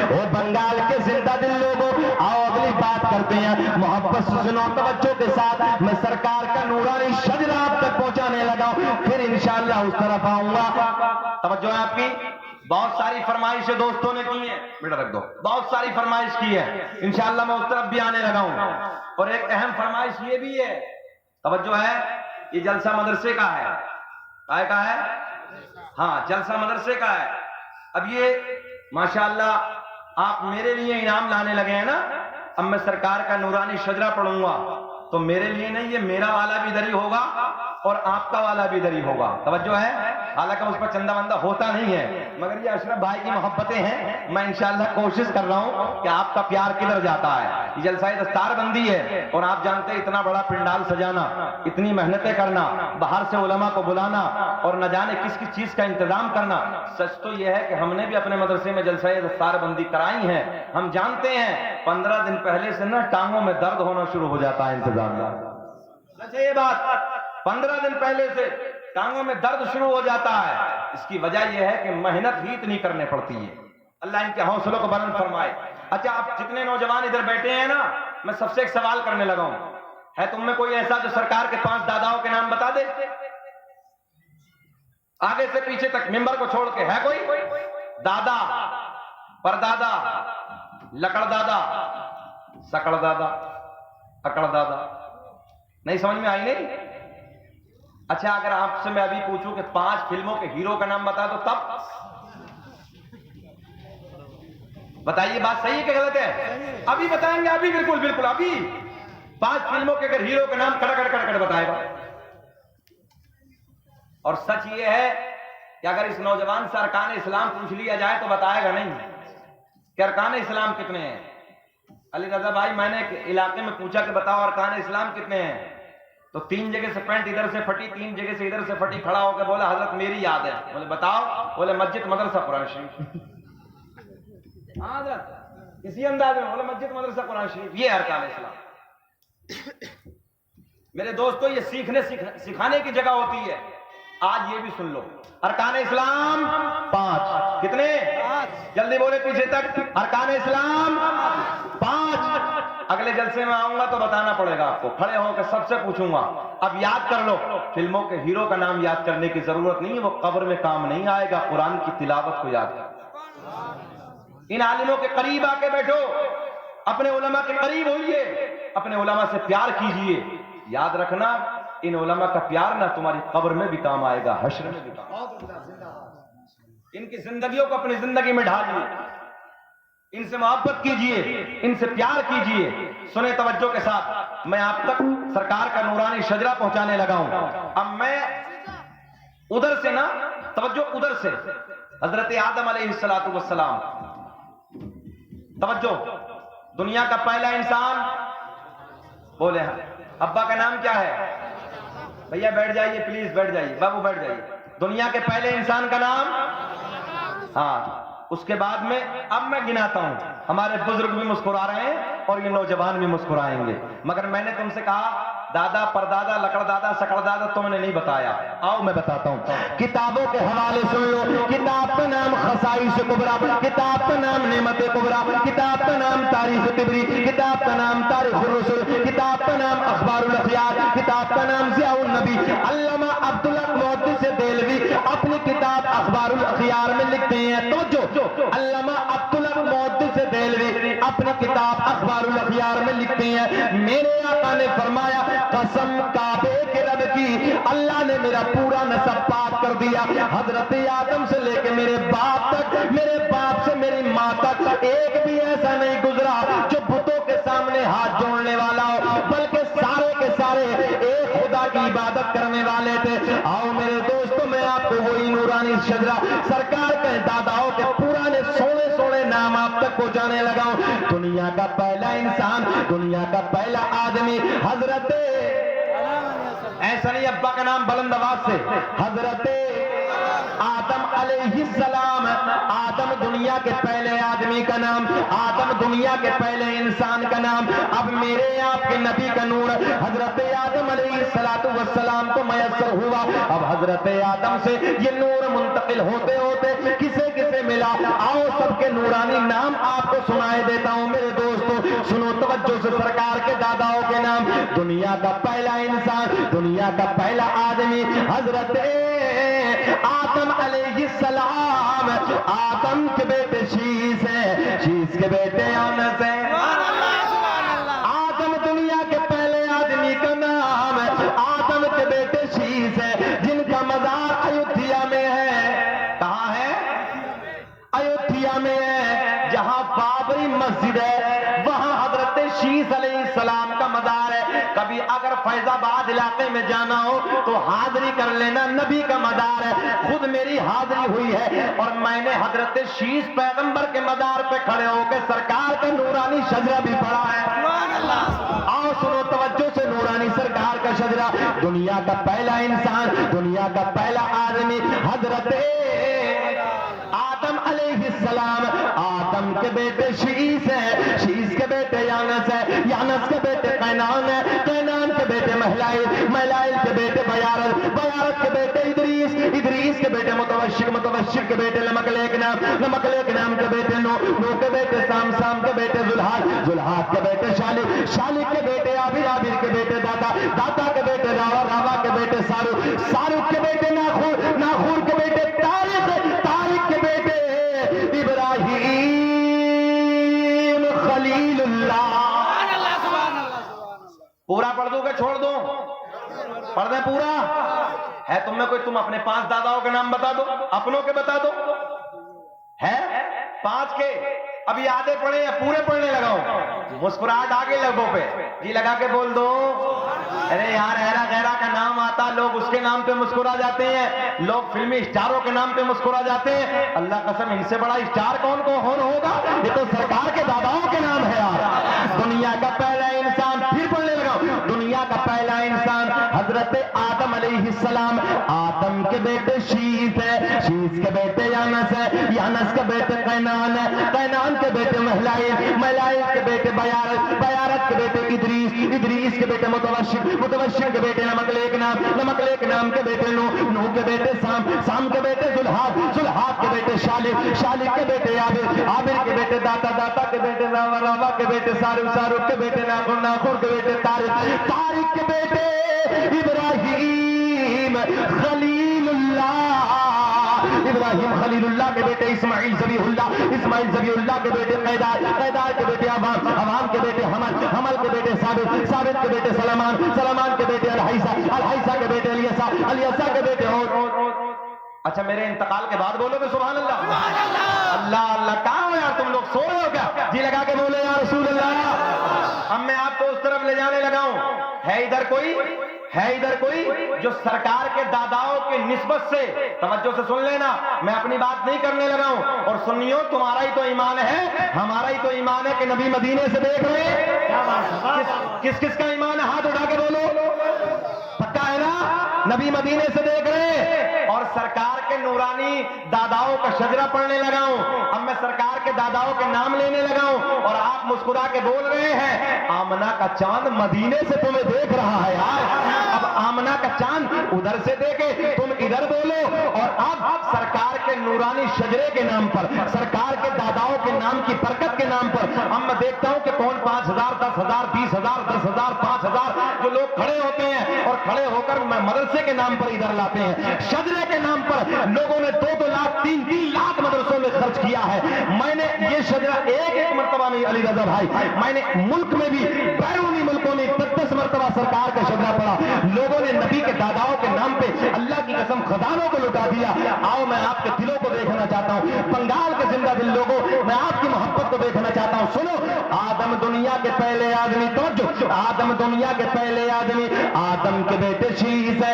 وہ بنگال کے زندہ دل لوگوں، آؤ اگلی بات کرتے ہیں. محبت سے سنو توجہ کے ساتھ. میں سرکار کا نورانی شجرہ آپ تک پہنچانے لگا ہوں، پھر انشاءاللہ اس طرف آؤں گا. توجہ ہے آپ کی. بہت ساری فرمائشیں دوستوں نے کی ہیں، بیٹا رکھ دو. بہت ساری فرمائش کی ہے، انشاءاللہ میں اس طرف بھی آنے لگا ہوں. اور ایک اہم فرمائش یہ بھی ہے، توجہ ہے، یہ جلسہ مدرسے کا ہے. کا ہے؟ ہاں، جلسہ مدرسے کا ہے. اب یہ ماشاءاللہ آپ میرے لیے انعام لانے لگے ہیں نا. اب میں سرکار کا نورانی شجرہ پڑھوں گا تو میرے لیے نہیں، یہ میرا والا بھی دری ہوگا اور آپ کا والا بھی دری ہوگا. توجہ ہے. حالانکہ اس پر چندہ وندہ ہوتا نہیں ہے، مگر یہ اشرف بھائی کی محبتیں ہیں. میں انشاءاللہ کوشش کر رہا ہوں کہ آپ کا پیار کدھر جاتا ہے. یہ جلسہ دستار بندی ہے اور آپ جانتے ہیں اتنا بڑا پنڈال سجانا، اتنی محنتیں کرنا، باہر سے علماء کو بلانا اور نہ جانے کس کس چیز کا انتظام کرنا. سچ تو یہ ہے کہ ہم نے بھی اپنے مدرسے میں جلسہ دستار بندی کرائی ہیں. ہم جانتے ہیں 15 دن پہلے سے نا ٹانگوں میں درد ہونا شروع ہو جاتا ہے انتظام کا. اچھا، یہ بات 15 دن پہلے سے ٹانگوں میں درد شروع ہو جاتا ہے. اس کی وجہ یہ ہے کہ محنت ہی اتنی کرنے پڑتی ہے. اللہ ان کے حوصلوں کو بلند فرمائے. اچھا، آپ جتنے نوجوان ادھر بیٹھے ہیں نا، میں سب سے ایک سوال کرنے لگا ہوں. ہے تم میں کوئی ایسا جو سرکار کے 5 داداؤں کے نام بتا دے؟ آگے سے پیچھے تک ممبر کو چھوڑ کے ہے کوئی؟ دادا، پردادا، لکڑ دادا، سکڑ دادا، اکڑ دادا. نہیں سمجھ میں آئی نہیں؟ اچھا، اگر آپ سے میں ابھی پوچھوں کہ 5 فلموں کے ہیرو کا نام بتا دو تب بتائیے بات صحیح ہے کہ غلط ہے؟ ابھی بتائیں گے، ابھی بالکل ابھی 5 فلموں کے اگر ہیرو کا نام کڑ بتائے گا. اور سچ یہ ہے کہ اگر اس نوجوان سے ارکان اسلام پوچھ لیا جائے تو بتائے گا نہیں کہ ارکان اسلام کتنے ہیں. علی رضا بھائی، میں نے ایک علاقے میں پوچھا کہ بتاؤ ارکان اسلام کتنے ہیں، تو 3 جگہ سے پینٹ ادھر سے پھٹی، 3 جگہ سے ادھر سے پھٹی، کھڑا ہو کے بولا حضرت میری یاد ہے. بولے بتاؤ؟ بولے مسجد مدرسہ قرآن شریف. ہاں حضرت، اسی انداز میں بولے مسجد مدرسہ قرآن شریف. یہ ارکان اسلام. میرے دوستو، یہ سیکھنے سکھانے کی جگہ ہوتی ہے. آج یہ بھی سن لو، ارکان اسلام 5. کتنے؟ 5. جلدی بولے پیچھے تک. ارکان اسلام 5. اگلے جلسے میں آؤں گا تو بتانا پڑے گا آپ کو، کھڑے ہو کے سب سے پوچھوں گا. اب یاد کر لو. فلموں کے ہیرو کا نام یاد کرنے کی ضرورت نہیں ہے، وہ قبر میں کام نہیں آئے گا. قرآن کی تلاوت کو یاد کر. ان عالموں کے قریب آ کے بیٹھو، اپنے علماء کے قریب ہوئیے، اپنے علماء سے پیار کیجئے. یاد رکھنا، ان علماء کا پیار نہ تمہاری قبر میں بھی کام آئے گا، حشر میں بھی کام آئے گا. ان کی زندگیوں کو اپنی زندگی میں ڈھالیے، ان سے محبت کیجئے، ان سے پیار کیجئے. سنیں توجہ کے ساتھ، میں آپ تک سرکار کا نورانی شجرہ پہنچانے لگا ہوں. اب میں ادھر سے نا، توجہ، ادھر سے حضرت آدم علیہ السلام، توجہ، دنیا کا پہلا انسان. بولے ہاں. ابا کا نام کیا ہے؟ بھیا بیٹھ جائیے پلیز، بیٹھ جائیے بابو، بیٹھ جائیے. دنیا کے پہلے انسان کا نام؟ ہاں. اس کے بعد میں اب میں گناتا ہوں. ہمارے بزرگ بھی مسکرا رہے ہیں اور یہ نوجوان بھی مسکرائیں گے. مگر میں نے تم سے کہا دادا، پردادا، لکڑ دادا، سکڑ دادا، تم نے نہیں بتایا. آؤ میں بتاتا ہوں. کتابوں کے حوالے سن لو. کتاب کا نام خصائص کبریٰ، کتاب کا نام نعمت کبریٰ، کتاب کا نام تاریخ طبری، کتاب کا نام تاریخ الرسل، کتاب کا نام اخبار الاخیار، کتاب کا نام ضیاء النبی. علامہ عبدالحق محدث دہلوی اپنی کتاب اخبار الاخیار میں لکھتے ہیں. توجہ، علامہ عبدالحق محدث دہلوی اپنی کتاب اخبار الاخیار میں لکھتے ہیں، میرے آقا نے فرمایا قسم کعبے کے رب کی، اللہ نے میرا پورا نسب پاک کر دیا. حضرت آدم سے لے کے میرے باپ تک، میرے باپ سے میری ماں تک ایک بھی ایسا نہیں گزرا جو بتوں کے سامنے ہاتھ جوڑنے والا ہو، بلکہ سارے کے سارے ایک خدا کی عبادت کرنے والے تھے. آؤ میرے دوستوں، نورانی شجرہ سرکار کے داداؤں کے پرانے سونے سونے نام آپ تک پہنچانے لگا ہوں. دنیا کا پہلا انسان, دنیا کا پہلا آدمی حضرت, ایسا نہیں ابا کا نام بلند آواز سے, حضرت آدم علیہ السلام. آدم دنیا کے پہلے آدمی کا نام, آدم دنیا کے پہلے انسان کا نام. اب میرے آپ کے نبی کا نور حضرت آدم علیہ السلام کو میسر ہوا. اب حضرت آدم سے یہ نور منتقل ہوتے ہوتے کسے کسے ملا, آؤ سب کے نورانی نام آپ کو سنائے دیتا ہوں. میرے دوستو سنو توجہ سے سرکار کے داداؤں کے نام. دنیا کا پہلا انسان, دنیا کا پہلا آدمی حضرت آدم علیہ السلام. آدم کے بیٹے شیس ہے, شیس کے بیٹے یونس ہے. آدم دنیا کے پہلے آدمی کا نام, آدم کے بیٹے شیس ہے, جن کا مزار ایودھیا میں ہے. کہاں ہے؟ ایودھیا میں ہے, جہاں بابری مسجد ہے وہاں حضرت شیس علیہ السلام کا مزار ہے. کبھی اگر فیض آباد علاقے میں جانا ہو تو حاضری کر لینا, نبی کا مزار ہے. خود میری حاضری ہوئی ہے اور میں نے حضرت شیس پیغمبر کے مزار پہ کھڑے ہو کے سرکار کا نورانی شجرہ بھی پڑھا ہے. آؤ سنو توجہ سے نورانی سرکار کا شجرہ. دنیا کا پہلا انسان, دنیا کا پہلا آدمی حضرت آدم علیہ السلام. آدم کے بیٹے شیس ہے, شیس کے بیٹے یانس ہے, یانس کے بیٹے قینان ہے, قینان کے بیٹے مہلائل, مہلائل کے بیٹے بیارت, بیارت کے بیٹے ادریس, ادریس کے بیٹے متوشر, متوشر کے بیٹے لمکلیک نام, لمکلیک نام کے بیٹے نو, نو کے بیٹے سام, سام کے بیٹے زلحاد, زلحاد کے بیٹے شالک, شالک کے بیٹے عابر, عابر کے بیٹے داتا, داتا کے بیٹے راوا, راوا کے بیٹے سارو, سارو کے بیٹے ناخور, ناخور کے بیٹے تارق, تارق کے بیٹے ابراہیم خلیل اللہ. پورا پڑھ دوں کہ چھوڑ دوں؟ پڑھ دیں پورا ہے. تم میں کوئی, تم اپنے 5 داداؤں کے نام بتا دو, اپنوں کے بتا دو. ہے 5 کے؟ ابھی آدھے پڑھے یا پورے پڑھنے لگاؤں؟ مسکراہٹ آگے لبوں پہ جی لگا کے بول دو. ارے یار ہیرا غیرہ کا نام آتا, لوگ اس کے نام پہ مسکرا جاتے ہیں, لوگ فلمی اسٹاروں کے نام پہ مسکرا جاتے ہیں. اللہ قسم ان سے بڑا اسٹار کون ہوگا؟ یہ تو سرکار کے داداؤں کے نام ہے یار. دنیا کا پہلا انسان, پھر پڑھنے لگا, دنیا کا پہلا انسان حضرت آدم علیہ السلام. آدم کے بیٹے شیس ہے, شیس کے بیٹے یانس ہے, یانس کے بیٹے قینان ہے, قینان کے بیٹے مہلائل, مہلائل کے بیٹے بیارت, بیارت کے بیٹے ادریس, ادریس کے بیٹے متوشر, متوشر کے بیٹے لمکلیک نام, لمکلیک نام کے بیٹے نو, نو کے بیٹے سام, سام کے بیٹے زلحاد, زلحاد کے بیٹے شالک, شالک کے بیٹے عابر, عابر کے بیٹے داتا, داتا کے بیٹے راوا, راوا کے بیٹے سارو, سارو کے بیٹے ناخور, ناخور کے بیٹے تارق, تارق کے بیٹے ابراہیم خلیل اللہ, ابراہیم خلیل اللہ کے بیٹے اسماعیل ذبیح اللہ, اسماعیل ذبیح اللہ کے بیٹے قیدار, قیدار کے بیٹے عوام, عوام کے بیٹے حمل, حمل کے بیٹے ثابت, ثابت کے بیٹے سلمان, سلمان کے بیٹے الحیسہ, الحیسہ کے بیٹے الیسا, الیسا کے بیٹے اور. اچھا میرے انتقال کے بعد بولو گے سبحان اللہ؟ اللہ اللہ. کہاں ہو یار تم لوگ, سو رہے ہو کیا؟ جی لگا کے بولے یا رسول اللہ. اب میں آپ کو اس طرف لے جانے لگا ہوں. ہے ادھر کوئی, ہے ادھر کوئی جو سرکار کے داداؤں کے نسبت سے, توجہ سے سن لینا, میں اپنی بات نہیں کرنے لگا ہوں. اور سنیو, تمہارا ہی تو ایمان ہے, ہمارا ہی تو ایمان ہے کہ نبی مدینے سے دیکھ رہے ہیں. کس کس کا ایمان ہے؟ ہاتھ اٹھا کے بولو. پکا ہے نا؟ نبی مدینے سے دیکھ رہے ہیں. اور سرکار کے نورانی داداؤں کا شجرہ پڑھنے لگا ہوں. اب میں سرکار کے داداؤں کے نام لینے لگا ہوں اور آپ مسکرا کے بول رہے ہیں آمنہ کا چاند مدینے سے تمہیں دیکھ رہا ہے یار. اب آمنہ کا چاند ادھر سے دیکھے, تم ادھر بولو. اور اب سرکار کے نورانی شجرے کے نام پر, سرکار کے داداؤں کے نام کی برکت کے نام پر اب میں دیکھتا ہوں کہ کون 5,000, 10,000, 20,000, 10,000, 5,000 جو لوگ کھڑے ہوتے ہیں اور کھڑے ہو کر مدرسے کے نام پر ادھر لاتے ہیں. شجرے کے نام پر لوگوں نے 2-2 لاکھ, 3-3 لاکھ مدرسوں میں خرچ کیا ہے. میں نے یہ شجرہ ایک مرتبہ نہیں, علی رضا بھائی, میں نے ملک میں بھی بیرونی ملکوں میں 10 مرتبہ سرکار کا شجرہ پڑھا. لوگوں نے نبی کے داداؤں کے نام پہ اللہ کی قسم خزانوں کو لٹا دیا. آؤ میں آپ کے دلوں کو دیکھنا چاہتا ہوں, بنگال کے زندہ دل لوگوں, میں آپ کی محبت کو دیکھنا چاہتا ہوں. سنو, آدم دنیا کے پہلے آدمی, توجہ, آدم دنیا کے پہلے آدمی, آدم کے بیٹے شیس ہے,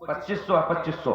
2500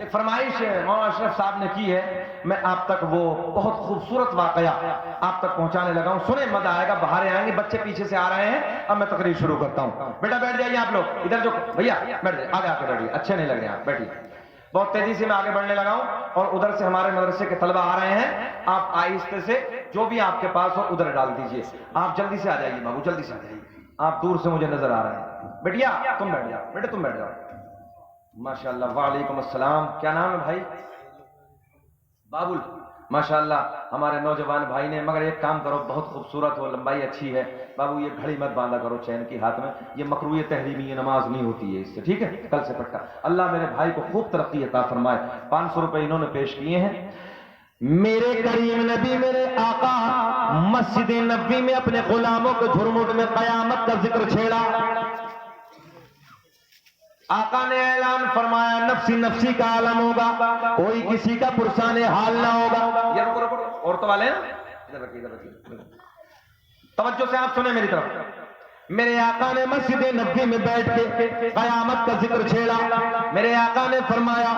ایک فرمائش مولانا اشرف صاحب نے کی ہے، میں آپ تک وہ بہت خوبصورت واقعہ آپ تک پہنچانے لگا ہوں، سنیں مزہ آئے گا، باہر آئیں گے، بچے پیچھے سے آ رہے ہیں، اب میں تقریر شروع کرتا ہوں۔ بیٹا بیٹھ جائیے آپ لوگ، ادھر جو بھیا بیٹھ جائیے، آگے آ کے بیٹھیے، اچھے نہیں لگ رہے ہیں آپ، بیٹھیے۔ بہت تیزی سے میں آگے بڑھنے لگا ہوں اور ادھر سے ہمارے مدرسے کے طلبہ آ رہے ہیں، آپ آہستہ سے جو بھی آپ کے پاس ہو ادھر ڈال دیجئے، آپ جلدی سے آ جائیے بابو، جلدی سے آ جائیے، آپ دور سے مجھے نظر آ رہے ہیں۔ بیٹیا تم بیٹھ جاؤ، بیٹے تم بیٹھ جاؤ۔ ماشاءاللہ، وعلیکم السلام، کیا نام ہے بھائی؟ بابل، ماشاءاللہ ہمارے نوجوان بھائی نے، مگر ایک کام کرو، بہت خوبصورت ہو، لمبائی اچھی ہے بابو، یہ گھڑی مت باندھا کرو چین کی ہاتھ میں، یہ مکروہ تحریمی نماز نہیں ہوتی ہے اس سے، ٹھیک ہے؟ کل سے پکا۔ اللہ میرے بھائی کو خوب ترقی عطا فرمائے۔ 500 روپے انہوں نے پیش کیے ہیں۔ میرے کریم نبی میرے آقا مسجد نبوی میں اپنے غلاموں کے جھرمٹ میں قیامت کا ذکر چھیڑا۔ آقا نے اعلان فرمایا نفسی نفسی کا عالم ہوگا، کوئی کسی کا پرسان حال نہ ہوگا۔ یہ رکو رکو، عورتوں والے ہیں نا، ادھر رکھیے ادھر رکھیے، توجہ سے آپ سنیں میری طرف۔ میرے آقا نے مسجد نبوی میں بیٹھ کے قیامت کا ذکر چھیڑا۔ میرے آقا نے فرمایا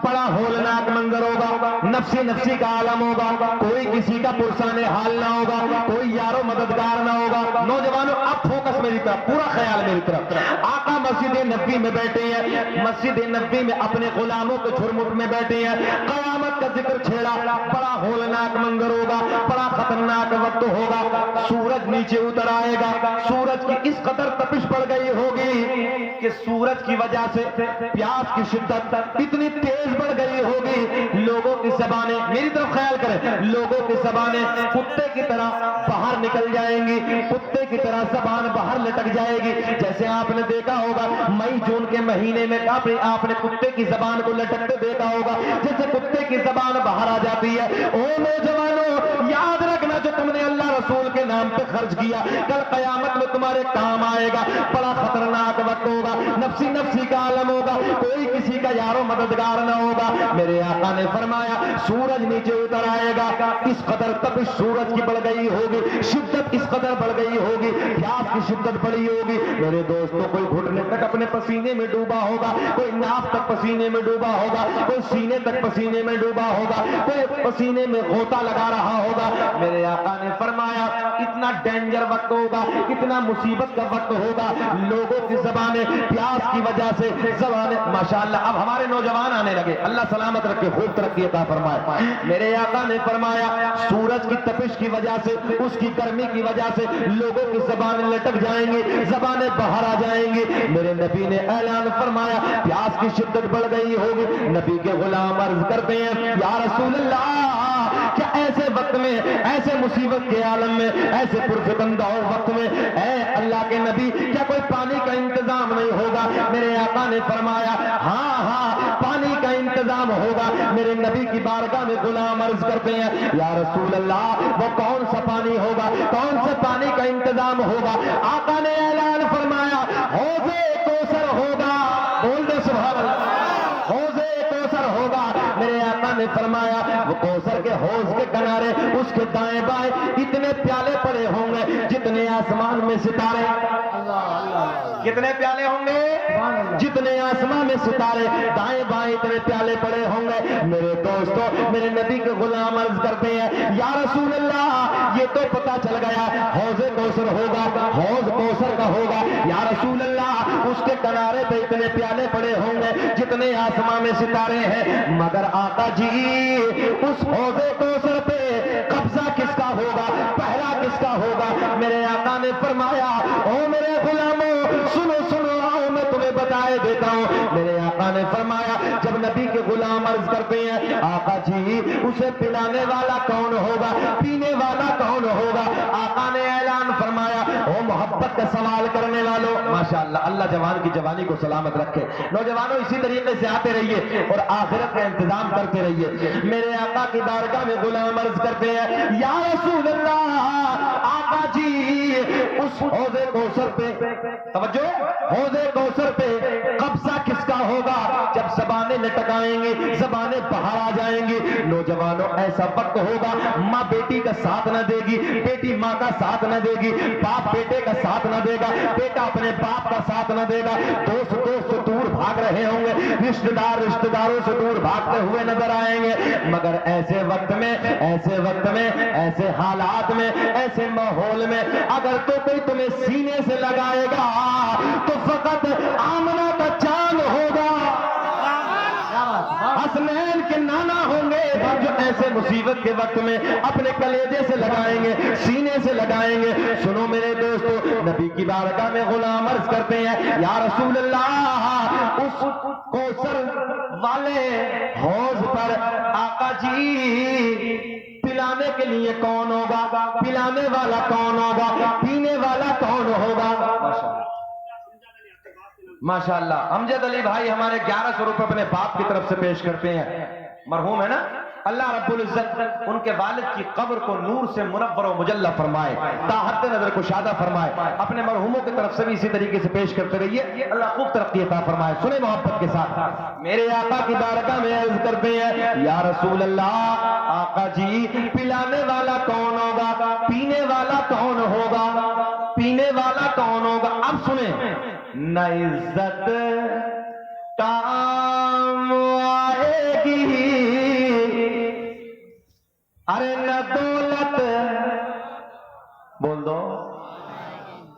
بڑا ہولناک منظر ہوگا، نفسی نفسی کا عالم ہوگا، کوئی کسی کا پرسان حال نہ ہوگا، کوئی یارو مددگار نہ ہوگا۔ نوجوانوں اب فوکس میری طرف، پورا خیال میری طرف۔ آقا مسجد نبوی میں بیٹھے ہیں، مسجد نبوی میں اپنے غلاموں کے جھرمٹ میں بیٹھے ہیں، قیامت کا ذکر چھیڑا۔ بڑا ہولناک منظر ہوگا، بڑا خطرناک وقت ہوگا، سورج نیچے اتر آئے گا، سورج کی اس قدر تپش بڑھ گئی ہوگی کہ سورج کی وجہ سے پیاس کی شدت اتنی تیز بڑھ گئی ہوگی، لوگوں کی زبانیں، میری طرف خیال کریں، لوگوں کی زبانیں کتے کی طرح باہر نکل جائیں گی، کتے کی طرح زبان باہر لٹک جائے گی۔ جیسے آپ نے دیکھا ہوگا مئی جون کے مہینے میں آپ نے کتے کی زبان کو لٹکتے دیکھا ہوگا، جیسے کتے کی زبان باہر آ جاتی ہے۔ او نوجوانوں یاد رکھنا، جو تم نے اللہ رسول کے نام پہ خرچ کیا کل قیامت میں تمہارے کام آئے گا۔ بڑا خطرناک وقت ہوگا، نفسی نفسی کا عالم ہوگا، کوئی کسی کا یارو مددگار نہ ہوگا۔ میرے آقا نے فرمایا سورج نیچے اتر آئے گا، اس قدر تپش سورج کی بڑھ گئی ہوگی، شدت اس قدر بڑھ گئی ہوگی، پیاس کی شدت بڑی ہوگی۔ میرے دوستوں کوئی گھٹنے تک اپنے پسینے میں ڈوبا ہوگا، کوئی ناف تک پسینے میں ڈوبا ہوگا، کوئی سینے تک پسینے میں ڈوبا ہوگا، کوئی پسینے میں غوطہ لگا رہا ہوگا۔ میرے آقا نے فرمایا اتنا ڈینجر وقت ہوگا، اتنا مصیبت کا وقت ہوگا، لوگوں کی زبانیں پیاس کی وجہ سے زبانیں، ماشاءاللہ اب ہمارے نوجوان آنے لگے، اللہ سلامت رکھے، خوب ترقی عطا فرمائے۔ میرے آقا نے فرمایا سورج کی تپش کی وجہ سے، اس کی گرمی کی وجہ سے لوگوں کی زبانیں لٹک جائیں گی، زبانیں باہر آ جائیں گی۔ میرے نبی نے اعلان فرمایا پیاس کی شدت بڑھ گئی ہوگی۔ نبی کے غلام عرض کرتے ہیں یا رسول اللہ، کیا ایسے وقت میں، ایسے مصیبت کے عالم میں، ایسے پرفتندہ وقت میں اے اللہ کے نبی کیا کوئی پانی کا انتظام نہیں ہوگا؟ میرے آقا نے فرمایا ہاں ہاں پانی کا انتظام ہوگا۔ میرے نبی کی بارگاہ میں غلام عرض کرتے ہیں یا رسول اللہ وہ کون سا پانی ہوگا، کون سے پانی کا انتظام ہوگا؟ آقا نے اعلان فرمایا حوض کوثر ہوگا، بول دے سبحان اللہ، حوض کوثر ہوگا۔ میرے آقا نے فرمایا وہ کوثر کے حوض کے کنارے اس کے دائیں بائیں اتنے پیالے پڑے ہوں گے جتنے آسمان میں ستارے، کتنے پیالے ہوں گے جتنے آسمان میں ستارے، دائیں بائیں اتنے پیالے پڑے ہوں گے۔ میرے دوستو میرے نبی کے غلام عرض کرتے ہیں یا رسول اللہ یہ تو پتا چل گیا حوض کوثر ہوگا، حوض کوثر کا ہوگا یا رسول اللہ، اس کے کنارے پہ اتنے پیالے پڑے ہوں گے جتنے آسمان میں ستارے ہیں، مگر آقا جی اس حوض کوثر پہ قبضہ کس کا ہوگا، پہلا کس کا ہوگا؟ میرے آقا نے فرمایا او میرے غلاموں سنو سنو، آؤ میں تمہیں بتائے دیتا ہوں۔ میرے آقا نے فرمایا جب نبی کے غلام عرض کرتے ہیں آقا جی اسے پلانے والا کون ہوگا، پینے والا کون ہوگا؟ آقا نے اعلان فرمایا او محبت کا سوال کرنے والوں، ماشاءاللہ اللہ جوان کی جوانی کو سلامت رکھے۔ نوجوانوں اسی طریقے سے آتے رہیے اور آخرت کا انتظام کرتے رہیے۔ میرے آقا کی بارگاہ میں غلام عرض کرتے ہیں یا رسول اللہ آقا جی اس حوض کوثر پہ، توجہ، حوض کوثر پہ قبضہ کس کا ہوگا؟ جب زبانیں لٹکائیں گی، زبانیں زمانے باہر آ جائیں گے نوجوانوں، ایسا وقت ہوگا ماں بیٹی کا ساتھ نہ دے گی، بیٹی ماں کا ساتھ نہ دے گی، باپ بیٹے کا ساتھ نہ دے گا، بیٹا اپنے باپ کا ساتھ نہ دے گا، دوست دور بھاگ رہے ہوں گے، رشتہ داروں سے دور بھاگتے ہوئے نظر آئیں گے۔ مگر ایسے وقت میں ایسے حالات میں، ایسے ماحول میں اگر تو کوئی تمہیں سینے سے لگائے گا تو فقط آمنہ کا چاند ہوگا، حسنین کے نانا ہوں گے جو ایسے مصیبت کے وقت میں اپنے کلیجے سے لگائیں گے، سینے سے لگائیں گے۔ سنو میرے دوستو، نبی کی بارگاہ میں غلام عرض کرتے ہیں یا رسول اللہ، اس کوثر والے حوض پر آقا جی پلانے کے لیے کون ہوگا، پلانے والا کون ہوگا، پینے والا کون ہوگا؟ ماشاءاللہ امجد علی بھائی ہمارے 1100 روپے اپنے باپ کی طرف سے پیش کرتے ہیں، مرحوم ہے نا، اللہ رب العزت ان کے والد کی قبر کو نور سے منور و مجلہ فرمائے، تا حد نظر کشادہ فرمائے۔ اپنے مرحوموں کی طرف سے بھی اسی طریقے سے پیش کرتے رہیے، اللہ خوب ترقی عطا فرمائے۔ سنیں محبت کے ساتھ، میرے آقا کی بارگاہ میں عرض کرتے ہیں یا رسول اللہ، آقا جی پلانے والا کون ہوگا، پینے والا کون ہوگا، پینے والا کون ہوگا؟ اب سنیں، نہ عزت کام آئے گی، ارے نہ دولت، بول دو،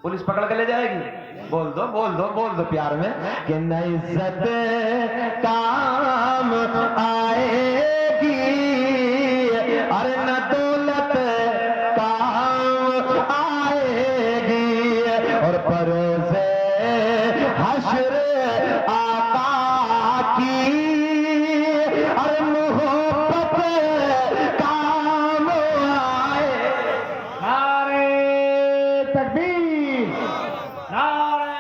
پولیس پکڑ کے لے جائے گی، بول دو پیار میں کہ نہ عزت کام آئے گی، ارے نہ دولت کام آئے گی، اور پروز حشر آقا کی اور محبت کام آئے۔ نعرہ تکبیر، نعرہ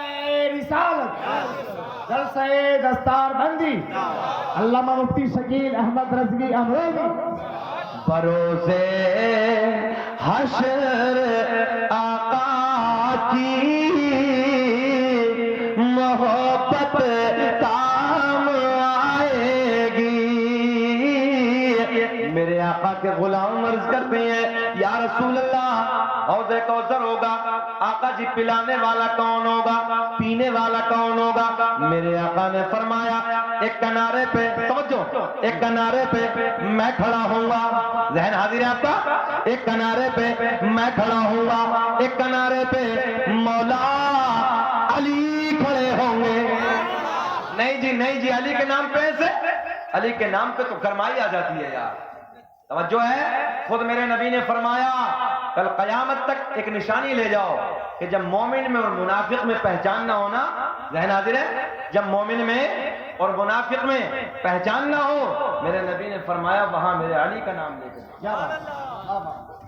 رسالت، جلسہ دستار بندی، علامہ مفتی شکیل احمد رضوی امروہی۔ بروز حشر آقا کی محبت کام آئے گی۔ میرے آقا کے غلام عرض کرتے ہیں یا رسول اللہ، حوض کوثر ہوگا، آقا جی پلانے والا کون ہوگا، پینے والا کون ہوگا؟ میرے آقا نے فرمایا ایک کنارے پہ، توجہ، ایک کنارے پہ میں کھڑا ہوں گا، ذہن حاضر ہے آپ کا، ایک کنارے پہ میں کھڑا ہوں گا، ایک کنارے پہ مولا علی کھڑے ہوں گے۔ نہیں جی علی کے نام پہ ایسے، علی کے نام پہ تو گرمائی آ جاتی ہے یار، توجہ ہے۔ خود میرے نبی نے فرمایا کل قیامت تک ایک نشانی لے جاؤ کہ جب مومن میں اور منافق میں پہچان نہ ہونا، ذہن حاضر ہے، جب مومن میں اور منافق میں پہچان نہ ہو، میرے نبی نے فرمایا وہاں میرے علی کا نام لے کے دیکھو،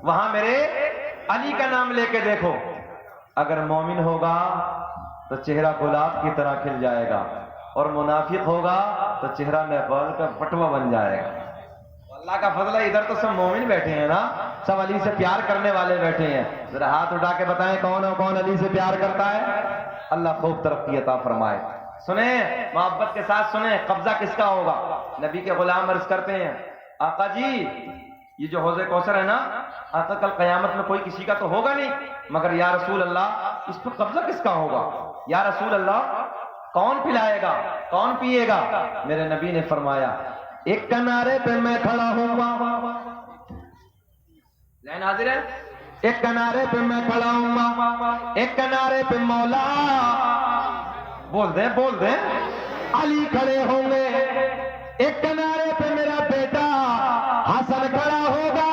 وہاں میرے علی کا نام لے کے دیکھو۔ اگر مومن ہوگا تو چہرہ گلاب کی طرح کھل جائے گا، اور منافق ہوگا تو چہرہ نیپال کا بٹوا بن جائے گا۔ اللہ کا فضل ہے، ادھر تو سب مومن بیٹھے ہیں نا، سب علی سے پیار کرنے والے بیٹھے ہیں، ذرا ہاتھ اٹھا کے بتائیں کون علی سے پیار کرتا ہے؟ اللہ خوب ترقی عطا فرمائے۔ سنیں محبت کے ساتھ سنیں، قبضہ کس کا ہوگا؟ نبی کے غلام عرض کرتے ہیں آقا جی یہ جو حوض کوثر ہے نا، آقا کل قیامت میں کوئی کسی کا تو ہوگا نہیں، مگر یا رسول اللہ اس پر قبضہ کس کا ہوگا؟ یا رسول اللہ کون پلائے گا، کون پیے گا؟ میرے نبی نے فرمایا ایک کنارے پہ میں کھڑا ہوں گا، ذہن حاضر ہے، ایک کنارے پہ میں کھڑا ہوں گا، ایک کنارے پہ مولا، بول دیں علی کھڑے ہوں گے، ایک کنارے پہ میرا بیٹا حسن کھڑا ہوگا،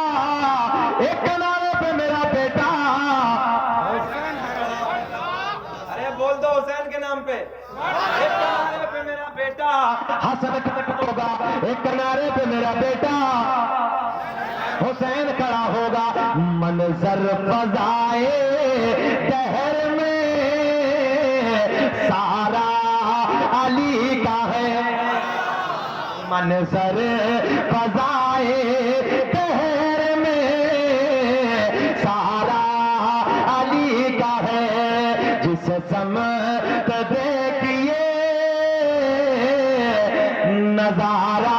ایک کنارے پہ میرا بیٹا، ارے بول دو حسین کے نام پہ، ایک کنارے پہ میرا بیٹا حسن کھڑا ہوگا، ایک کنارے پہ میرا بیٹا حسین کھڑا ہوگا۔ منظر فضائے دہر میں سارا علی کا ہے، منظر فضائے دہر میں سارا علی کا ہے، جس سمت دیکھیے نظارہ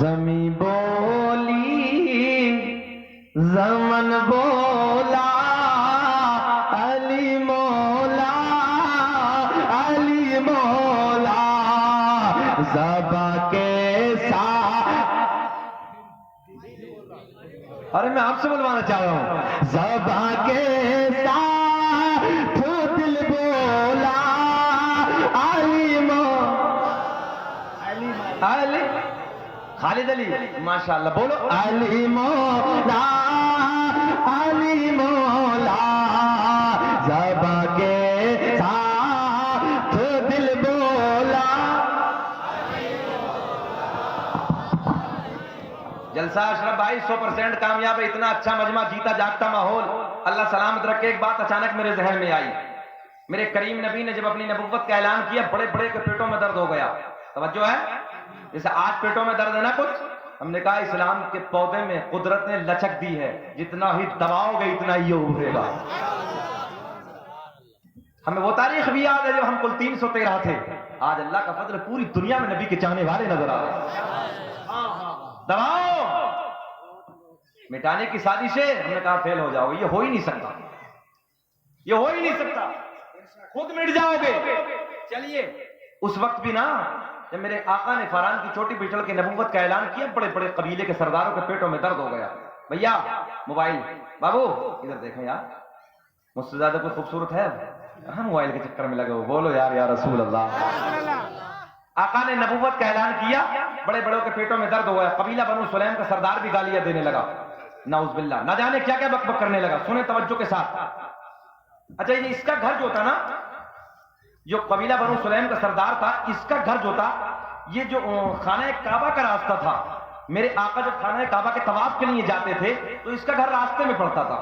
زمیں بولی زمن بولا علی مولا علی مولا زبا کے ساتھ ارے میں آپ سے بلوانا چاہ رہا ہوں زبا کے ساتھ دل بولا علی مولا علی خالد علی ماشاءاللہ بولو علی مولا علی مولا زبا کے ساتھ دل بولا. جلسہ اشرف بھائی 100% کامیاب ہے. اتنا اچھا مجمع, جیتا جاگتا ماحول, اللہ سلامت رکھے. ایک بات اچانک میرے ذہن میں آئی. میرے کریم نبی نے جب اپنی نبوت کا اعلان کیا, بڑے بڑے کے پیٹوں میں درد ہو گیا. توجہ ہے, جیسے آج پیٹوں میں درد ہے نا کچھ, ہم نے کہا اسلام کے پودے میں قدرت نے لچک دی ہے, جتنا ہی دباؤ گے اتنا ہی یہ ابھرے گا. ہمیں وہ تاریخ بھی یاد ہے جو ہم کل 313 تھے. آج اللہ کا فضل پوری دنیا میں نبی کے چاہنے والے نظر آ رہے ہیں. دباؤ مٹانے کی سازشیں, ہم نے کہا فیل ہو جاؤ گے, یہ ہو ہی نہیں سکتا, یہ ہو ہی نہیں سکتا, خود مٹ جاؤ گے. چلیے اس وقت بھی نا جب میرے آقا نے فاران کی چوٹی پہ چڑھ کے نبوت کا اعلان کیا, بڑے بڑے قبیلے کے سرداروں کے پیٹوں میں درد ہو گیا. بھیا موبائل, بابو ادھر دیکھیں یار, مجھ سے زیادہ کوئی خوبصورت ہے؟ ہاں موبائل کے چکر میں لگے ہو, بولو یار یا رسول اللہ. آقا نے نبوت کا اعلان کیا, بڑے بڑوں کے پیٹوں میں درد ہو گیا. قبیلہ بنو سلیم کا سردار بھی گالیاں دینے لگا, نعوذ باللہ, نہ جانے کیا کیا بک بک کرنے لگا. سنیں توجہ کے ساتھ. اچھا یہ اس کا گھر جو تھا نا, جو قبیلہ بنو سلیم کا سردار تھا, اس کا گھر جو تھا, یہ جو خانہ کعبہ کا راستہ تھا, میرے آقا جب خانہ کعبہ کے طواف کے لیے جاتے تھے تو اس کا گھر راستے میں پڑتا تھا.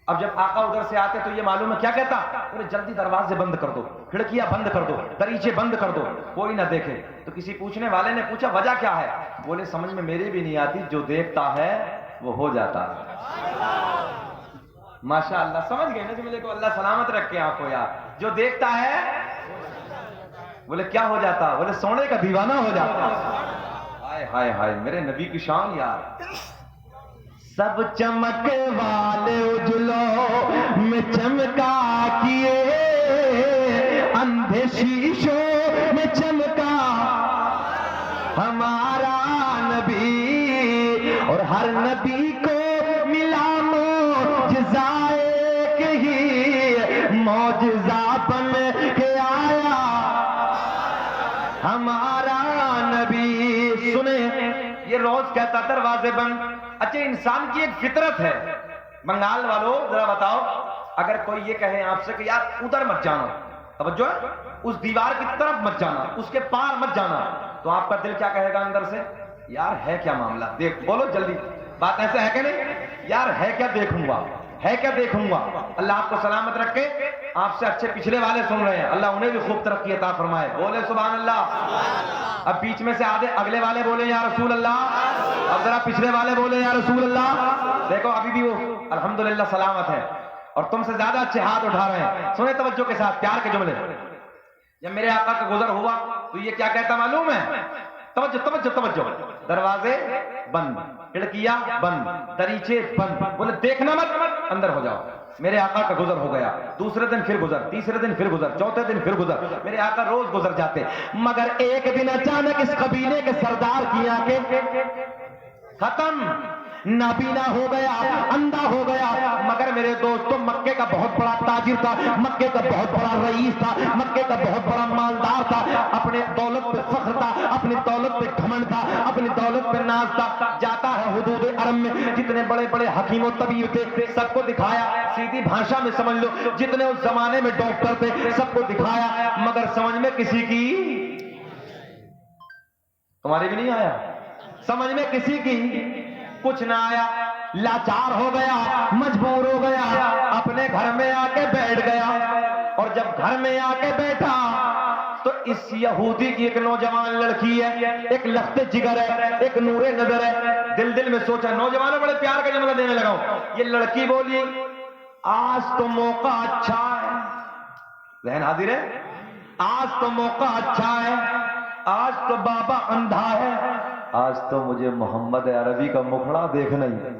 اب جب آقا ادھر سے آتے تو یہ معلوم ہے کیا کہتا, بولے جلدی دروازے بند کر دو, کھڑکیاں بند کر دو, دریچے بند کر دو, کوئی نہ دیکھے. تو کسی پوچھنے والے نے پوچھا وجہ کیا ہے؟ بولے سمجھ میں میری بھی نہیں آتی, جو دیکھتا ہے وہ ہو جاتا ہے. ماشاء اللہ, سمجھ گئے نا جملے کو, اللہ سلامت رکھے آپ کو یار. جو دیکھتا ہے بولے کیا ہو جاتا, بولے سونے کا دیوانہ ہو جاتا. ہائے ہائے ہائے, میرے نبی کی شان یار. سب چمک والے اجلوں میں چمکا کیے, اندھے شیشوں میں چمکا ہمارا نبی, اور ہر نبی کو ملا معجزائے کہ ہی معجزہ بن کے آیا ہمارا نبی. سنیں, یہ روز کہتا دروازے بند. اچھا انسان کی ایک فطرت ہے. بنگال والوں ذرا بتاؤ, اگر کوئی یہ کہے آپ سے کہ یار ادھر مت جانا, توجہ ہے, اس دیوار کی طرف مت جانا, اس کے پار مت جانا, تو آپ کا دل کیا کہے گا اندر سے؟ یار ہے کیا معاملہ, دیکھ, بولو جلدی, بات ایسے ہے کہ نہیں؟ یار ہے کیا دیکھوں گا, ہے کیا دیکھوں گا. اللہ آپ کو سلامت رکھے. آپ سے اچھے پچھلے والے سن رہے ہیں, اللہ انہیں بھی خوب ترقی عطا فرمائے. بولے سبحان اللہ. اب بیچ میں سے آدھے اگلے والے بولے یا رسول اللہ, اب ذرا پچھلے والے بولے یا رسول اللہ. دیکھو ابھی بھی وہ الحمدللہ سلامت ہے, اور تم سے زیادہ اچھے ہاتھ اٹھا رہے ہیں. سنیں توجہ کے ساتھ پیار کے جملے. جب میرے آقا کا گزر ہوا تو یہ کیا کہتا معلوم ہے؟ توجہ توجہ توجہ. دروازے بند, کھڑکیاں بند, دریچے بند. بولے دیکھنا مت, اندر ہو جاؤ. میرے آقا کا گزر ہو گیا. دوسرے دن پھر گزر, تیسرے دن پھر گزر, چوتھے دن پھر گزر. میرے آقا روز گزر جاتے. مگر ایک دن اچانک اس قبیلے کے سردار کی آنکھیں ختم, نابینا ہو گیا, اندھا ہو گیا. مگر میرے دوستوں مکے کا بہت بڑا تاجر تھا, مکے کا بہت بڑا رئیس تھا, مکے کا بہت بڑا مالدار تھا. اپنے دولت پہ فخر تھا, اپنی دولت پہ گھمنڈ تھا, اپنی دولت پہ ناز تھا. جاتا ہے حدود عرب میں, جتنے بڑے بڑے حکیم و طبیب تھے سب کو دکھایا. سیدھی بھاشا میں سمجھ لو, جتنے اس زمانے میں ڈاکٹر تھے سب کو دکھایا, مگر سمجھ میں کسی کی, تمہاری بھی نہیں آیا, سمجھ میں کسی کی کچھ نہ آیا. لاچار ہو گیا, مجبور ہو گیا, اپنے گھر میں آ کے بیٹھ گیا. اور جب گھر میں آ کے بیٹھا تو اس یہودی کی ایک نوجوان لڑکی ہے, ایک لخت جگر ہے, ایک نور نظر ہے. دل میں سوچا, نوجوانوں بڑے پیار کا جملہ دینے لگا ہوں. یہ لڑکی بولی آج تو موقع اچھا ہے, ذہن حاضر ہے؟ آج تو موقع اچھا ہے، آج تو بابا اندھا ہے، آج تو مجھے محمد عربی کا مکھڑا دیکھنا ہی ہے۔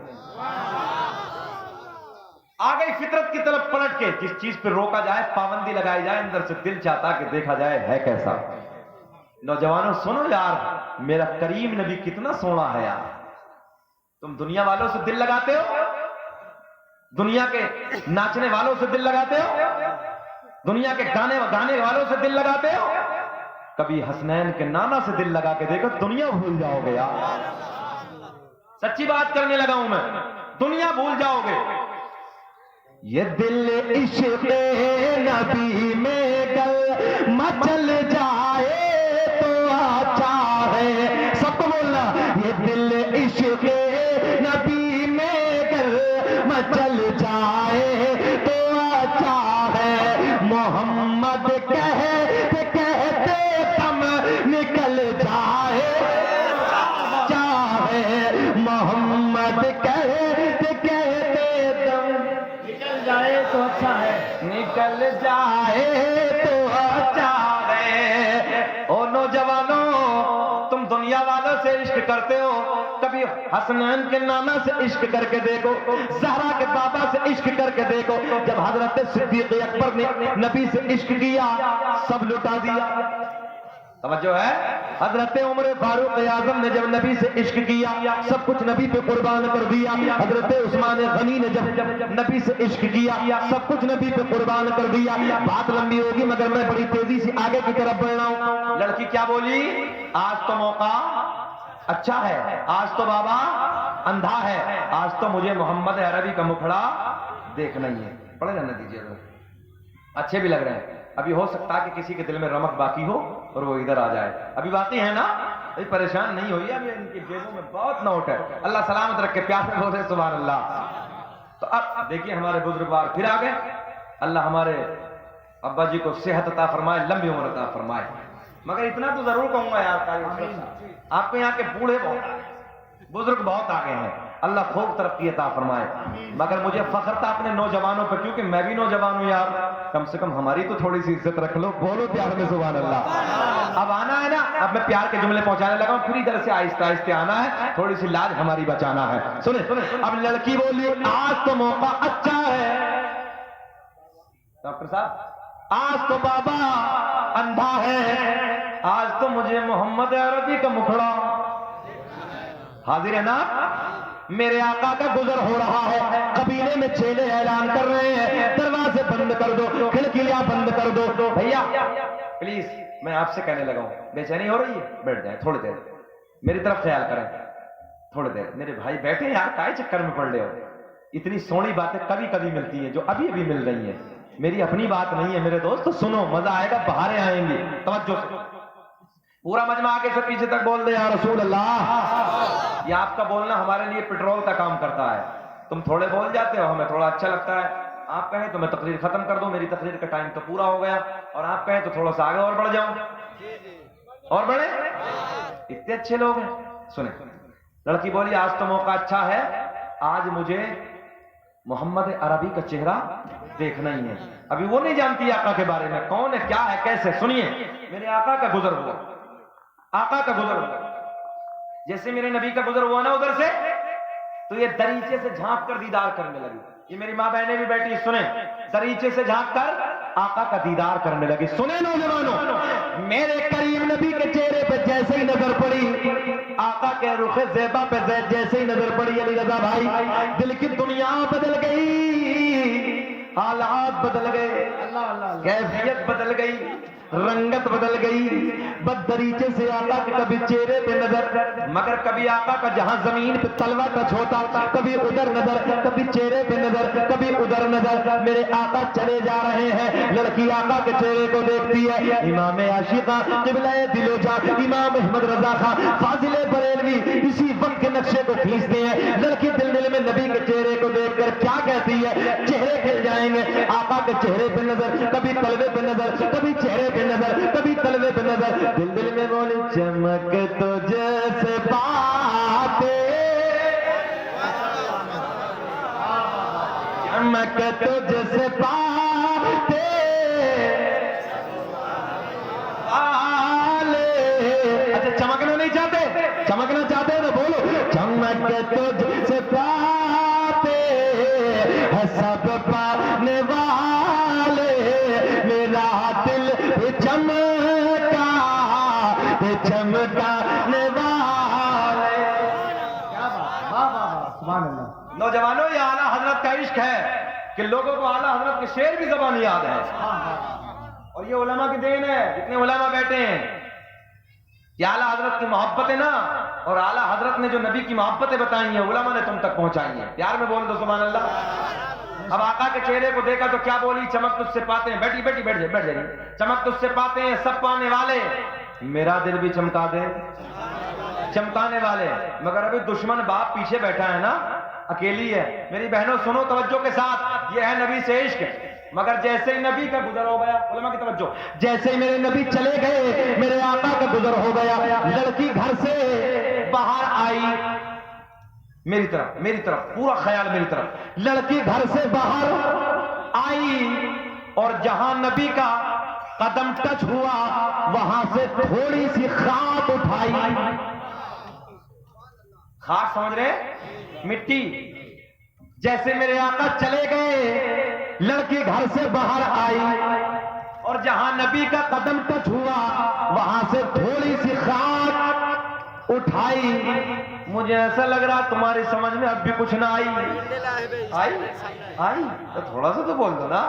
آ گئی فطرت کی طرف پلٹ کے، جس چیز پہ روکا جائے، پابندی لگائی جائے، اندر سے دل چاہتا کہ دیکھا جائے ہے کیسا۔ نوجوانوں سنو یار، میرا کریم نبی کتنا سونا ہے یار۔ تم دنیا والوں سے دل لگاتے ہو، دنیا کے ناچنے والوں سے دل لگاتے ہو، دنیا کے گانے والوں سے دل لگاتے ہو، کبھی حسنین کے نانا سے دل لگا کے دیکھو، دنیا بھول جاؤ گے یار۔ سچی بات کرنے لگا ہوں میں، دنیا بھول جاؤ گے۔ یہ دل عشق نبی میں گل مچل جائے تو اچھا ہے، سب کو بولنا، یہ دل عشق نبی میں گل مچل جائے تو اچھا ہے، محمد کہتے کہتے تم نکل جائے چاہے، محمد کہتے کہتے تم نکل جائے تو اچھا ہے، نکل جائے تو اچھا ہے۔ او نوجوانوں، تم دنیا والوں سے عشق کرتے ہو، کبھی حسنین کے نانا سے عشق کر کے دیکھو، زہرا کے بابا سے عشق کر کے دیکھو۔ جب حضرت صدیق اکبر نے نبی سے عشق کیا، سب لٹا دیا۔ توجہ ہے؟ حضرت عمر فاروق اعظم نے جب نبی سے عشق کیا، سب کچھ نبی پہ قربان کر دیا۔ حضرت عثمان غنی نے جب نبی سے عشق کیا، سب کچھ نبی پہ قربان کر دیا۔ بات لمبی ہوگی مگر میں بڑی تیزی سے آگے کی طرف بڑھ رہا ہوں۔ لڑکی کیا بولی؟ آج تو موقع اچھا ہے، آج تو بابا اندھا ہے، آج تو مجھے محمد عربی کا مکھڑا دیکھنا ہی ہے۔ پڑھے نا نتیجے میں اچھے بھی لگ رہے ہیں۔ ابھی ہو سکتا ہے کہ کسی کے دل میں رمق باقی ہو اور وہ ادھر آ جائے، ابھی باقی ہے نا، ابھی پریشان نہیں ہوئی، ابھی ان کی جیبوں میں بہت نوٹ ہے۔ اللہ سلامت رکھے، پیار سے بولے سبحان اللہ۔ تو اب دیکھیے ہمارے بزرگوار پھر آ گئے۔ اللہ ہمارے ابا جی کو صحت عطا فرمائے، لمبی عمر عطا فرمائے۔ مگر اتنا تو ضرور کہوں گا یار، آپ کے یہاں کے بوڑھے بہت، بزرگ بہت آگے ہیں، اللہ خوب ترقی عطا فرمائے۔ مگر مجھے فخر تھا اپنے نوجوانوں پہ، کیونکہ میں بھی نوجوان ہوں یار، کم سے کم ہماری تو تھوڑی سی عزت رکھ لو، بولو پیار میں سبحان اللہ۔ اب آنا ہے نا، اب میں پیار کے جملے پہنچانے لگا ہوں، پھر ادھر سے آہستہ آہستہ آنا ہے، تھوڑی سی لاج ہماری بچانا ہے۔ سنیں اب لڑکی بولی آج تو موقع اچھا ہے، ڈاکٹر صاحب آج تو بابا اندھا ہے، آج تو مجھے محمد عربی کا مکھڑا۔ حاضر ہے نا؟ میرے آقا کا گزر ہو رہا ہے، قبیلے میں چیلے اعلان کر رہے ہیں دروازے بند کر دو، کھڑکیاں بند کر دو۔ بھیا پلیز میں آپ سے کہنے لگا ہوں، بے چینی ہو رہی ہے، بیٹھ جائیں تھوڑی دیر، میری طرف خیال کریں تھوڑی دیر۔ میرے بھائی بیٹھے یار، کائے چکر میں پڑ رہے ہو؟ اتنی سونی باتیں کبھی کبھی ملتی ہیں جو ابھی ابھی مل رہی ہیں، میری اپنی بات نہیں ہے میرے دوست، سنو مزہ آئے گا، بہاریں آئیں گی، توجہ سے پورا مجمع آگے سے پیچھے تک بول دے یا رسول اللہ۔ یہ آپ کا بولنا ہمارے لیے پٹرول کا کام کرتا ہے، تم تھوڑے بول جاتے ہو، ہمیں تھوڑا اچھا لگتا ہے، آپ کہیں تو میں تقریر ختم کر دوں، میری تقریر کا ٹائم تو پورا ہو گیا، اور آپ کہیں تو تھوڑا سا آگے اور بڑھ جاؤں، اور بڑھے، اتنے اچھے لوگ ہیں۔ سنیں لڑکی بولی آج تو موقع اچھا ہے، آج مجھے محمد عربی کا چہرہ دیکھنا ہی ہے۔ ابھی وہ نہیں جانتی آقا کے بارے میں، کون ہے کیا ہے کیسے، سنیے میرے آقا کا گزر ہوا، آقا کا گزر ہوا، جیسے میرے نبی کا گزر ہوا نا ادھر سے، تو یہ دریچے سے جھانک کر دیدار کرنے لگی۔ یہ میری ماں بہنیں بھی بیٹھی، سنیں، دریچے سے جھانک کر آقا کا دیدار کرنے لگی۔ سنیں نوجوانوں، میرے کریم نبی کے چہرے پہ جیسے ہی نظر پڑی، آقا کے رخ زیبا پہ جیسے ہی نظر پڑی، علی رضا بھائی دل کی دنیا بدل گئی، حالات بدل گئے، کیفیت بدل گئی، رنگت بدل گئی، بد دریچے سے آقا کے کبھی چہرے پہ نظر، مگر کبھی آقا کا جہاں زمین پہ تلوا ٹچ ہوتا، کبھی ادھر نظر، کبھی چہرے پہ نظر، کبھی ادھر نظر، میرے آقا چلے جا رہے ہیں، لڑکی آقا کے چہرے کو دیکھتی ہے، امام عاشقہ قبلہ دل و جان امام احمد رضا خان فاضل بریلوی اسی وقت کے نقشے کو کھینچتے ہیں۔ لڑکی دل دل میں نبی کے چہرے کو دیکھ کر کیا کہتی ہے، چہرے کھل جائیں گے، آقا کے چہرے پہ نظر، کبھی تلوے پہ نظر، کبھی چہرے پہ نظر، کبھی تلوے پہ نظر، دل دل میں بولی چمک تو جیسے باتیں، چمک تو جیسے باتیں، چمکنا چاہتے ہیں تو بولو چمک تجھ سے پاتے ہے سب پانے والے میرا دل چمکا چمکانے والے. نوجوانوں یہ اعلیٰ حضرت کا عشق ہے کہ لوگوں کو اعلیٰ حضرت کے شعر بھی زبان یاد ہے. اور یہ علماء کی دین ہے جتنے علماء بیٹھے ہیں. یہ اعلیٰ حضرت کی محبت ہے نا, اور اعلیٰ حضرت نے جو نبی کی محبتیں بتائی ہیں علماء نے تم تک پہنچائی ہیں. پیار میں بول دو سبحان اللہ. اب آقا کے چہرے کو دیکھا تو کیا بولی, چمک تجھ سے پاتے ہیں, بیٹھ جائیے, چمک تجھ سے پاتے ہیں سب پانے والے, میرا دل بھی چمکا دے چمکانے والے. مگر ابھی دشمن باپ پیچھے بیٹھا ہے نا, اکیلی ہے. میری بہنوں سنو توجہ کے ساتھ, یہ ہے نبی سے عشق. مگر جیسے ہی نبی کا گزر ہو گیا, علماء کی توجہ, جیسے ہی میرے نبی چلے گئے میرے آقا کا گزر ہو گیا, لڑکی گھر سے باہر آئی میری طرف پورا خیال میری طرف. لڑکی گھر سے باہر آئی اور جہاں نبی کا قدم ٹچ ہوا وہاں سے تھوڑی سی خاک اٹھائی. خاک سمجھ رہے, مٹی. جیسے میرے آقا چلے گئے لڑکی گھر سے باہر آئی اور جہاں نبی کا قدم ٹچ ہوا وہاں سے تھوڑی سی خاک اٹھائی. مجھے ایسا لگ رہا تمہاری سمجھ میں اب بھی کچھ نہ آئی تو تھوڑا سا تو بول دو نا.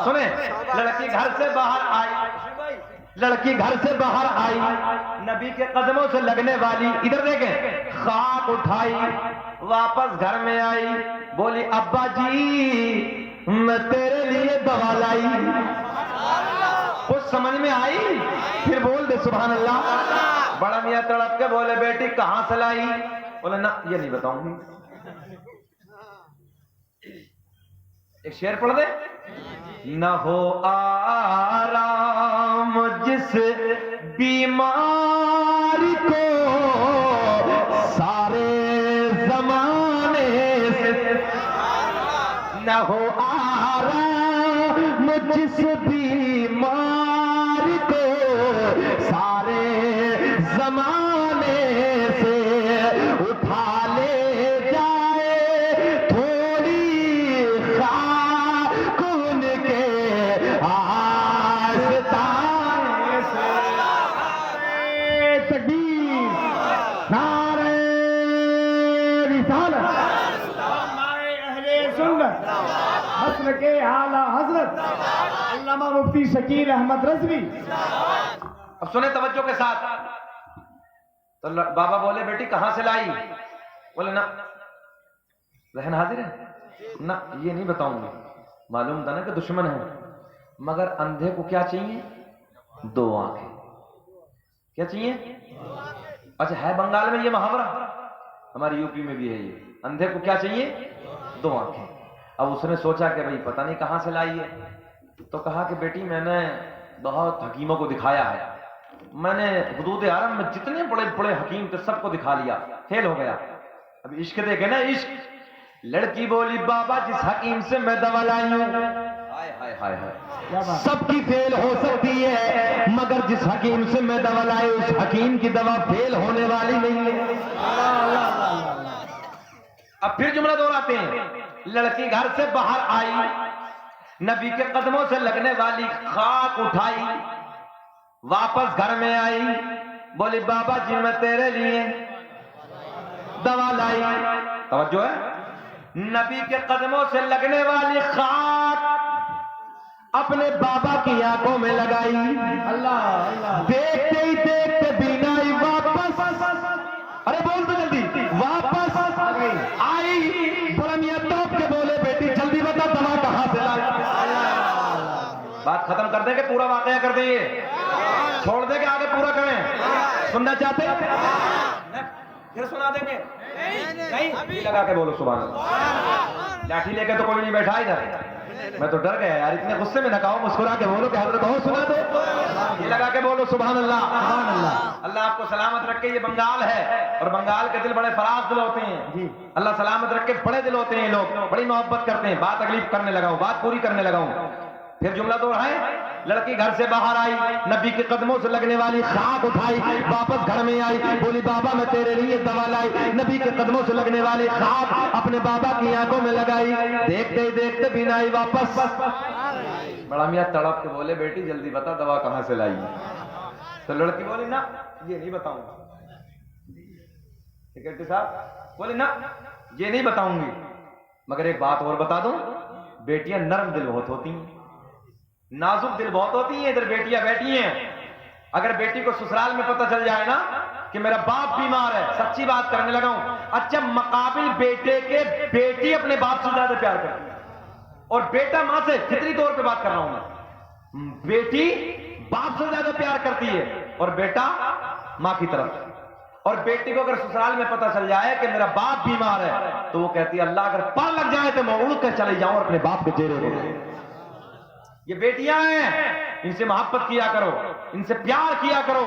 سنیں, لڑکی گھر سے باہر آئی, نبی کے قدموں سے لگنے والی, ادھر دیکھیں, خاک اٹھائی, واپس گھر میں آئی, بولی ابا جی میں تیرے لیے دوا لائی. کچھ سمجھ میں آئی؟ پھر بول دے سبحان اللہ. بڑا میاں تڑپ کے بولے بیٹی کہاں سے لائی؟ بولے نا یہ نہیں بتاؤں گی. ایک شعر پڑھ دے. نہ ہو آرام جس بیماری کو سارے زمانے سے, نہ ہو آرام جس بیماری کو سارے زمانے سے اٹھا لے جائے تھوڑی خاک ان کے آستانے سے. تکبیر, نعرہ رسالت. ہمارے اہل سنت حسن کے اعلیٰ حضرت علامہ مفتی شکیل احمد رضوی. اب سنیں توجہ کے ساتھ. تو بابا بولے بیٹی کہاں سے لائی؟ بولے نا ذہن حاضر ہے نا, یہ نہیں بتاؤں گی. معلوم تھا نا کہ دشمن ہے, مگر اندھے کو کیا چاہیے؟ 2 آنکھیں. کیا چاہیے؟ اچھا ہے بنگال میں یہ محاورہ, ہماری یو پی میں بھی ہے یہ. اندھے کو کیا چاہیے؟ 2 آنکھیں. اب اس نے سوچا کہ بھئی پتہ نہیں کہاں سے لائی ہے, تو کہا کہ بیٹی میں نے بہت حکیموں کو دکھایا ہے, میں نے حدود حرم میں جتنے بڑے بڑے حکیم تھے سب کو دکھا لیا, فیل ہو گیا. اب عشق دیکھے نا, عشق. لڑکی بولی بابا جس حکیم سے میں دوا لائی ہوں, ہائے ہائے ہائے ہائے, سب کی فیل ہو سکتی ہے مگر جس حکیم سے میں دوا لائی اس حکیم کی دوا فیل ہونے والی نہیں ہے. اب پھر جملہ دہراتے ہیں. لڑکی گھر سے باہر آئی, نبی کے قدموں سے لگنے والی خاک اٹھائی, واپس گھر میں آئی, بولی بابا جی میں تیرے لیے دوا لائی. توجہ ہے, نبی کے قدموں سے لگنے والی خاک اپنے بابا کی آنکھوں میں لگائی. دیکھتے ہی دیکھتے بینائی واپس, ارے بول تو جلدی, واپس آئی. بڑا میاں توپ کے بولے بیٹی جلدی بتا دوا کہاں سے لائی. بات ختم کر دیں کہ پورا واقعہ کر دیں, یہ چھوڑ دیں کہ آگے پورا کریں؟ سننا چاہتے ہیں پھر سنا دیں گے نہیں, لگا کے بولو سبحان اللہ. لاٹھی لے کے تو کوئی نہیں بیٹھا ادھر, میں تو ڈر گیا یار, اتنے غصے میں نہ کہو, مسکرا کے بولو کہ حضرت کہو سنا دو. یہ لگا کے بولو سبحان اللہ. اللہ آپ کو سلامت رکھے. یہ بنگال ہے اور بنگال کے دل بڑے فراز دل ہوتے ہیں. اللہ سلامت رکھے, بڑے دل ہوتے ہیں لوگ, بڑی محبت کرتے ہیں. بات اگلی کرنے لگا ہوں, بات پوری کرنے لگا ہوں. پھر جملہ دوہرائیں. لڑکی گھر سے باہر آئی, نبی کے قدموں سے لگنے والی خاک اٹھائی, واپس گھر میں آئی, بولی بابا میں تیرے لیے دوا لائی. نبی کے قدموں سے لگنے والی خاک اپنے بابا کی آنکھوں میں لگائی, دیکھتے ہی دیکھتے بھی نہ آئی واپس. بڑا میاں تڑپ کے بولے بیٹی جلدی بتا دوا کہاں سے لائی. تو لڑکی بولی نا یہ نہیں بتاؤں گا. سیکرٹری صاحب بولے نا یہ نہیں بتاؤں گی, مگر ایک بات اور بتا دوں, بیٹیاں نرم دل بہت ہوتی ہیں, نازک دل بہت ہوتی ہیں. ادھر بیٹیاں بیٹھی ہیں, اگر بیٹی کو سسرال میں پتہ چل جائے نا کہ میرا باپ بیمار ہے, سچی بات کرنے لگا ہوں, اچھا مقابل بیٹے کے بیٹی اپنے باپ سے زیادہ پیار کرتی ہے, اور بیٹا ماں سے, فطری طور پہ بات کر رہا ہوں میں, بیٹی باپ سے زیادہ پیار کرتی ہے اور بیٹا ماں کی طرف. اور بیٹی کو اگر سسرال میں پتہ چل جائے کہ میرا باپ بیمار ہے تو وہ کہتی ہے اللہ اگر پر لگ جائے تو میں اڑ کر چلے جاؤں اور اپنے باپ کے چہرے کو. یہ بیٹیاں ہیں, ان سے محبت کیا کرو, ان سے پیار کیا کرو.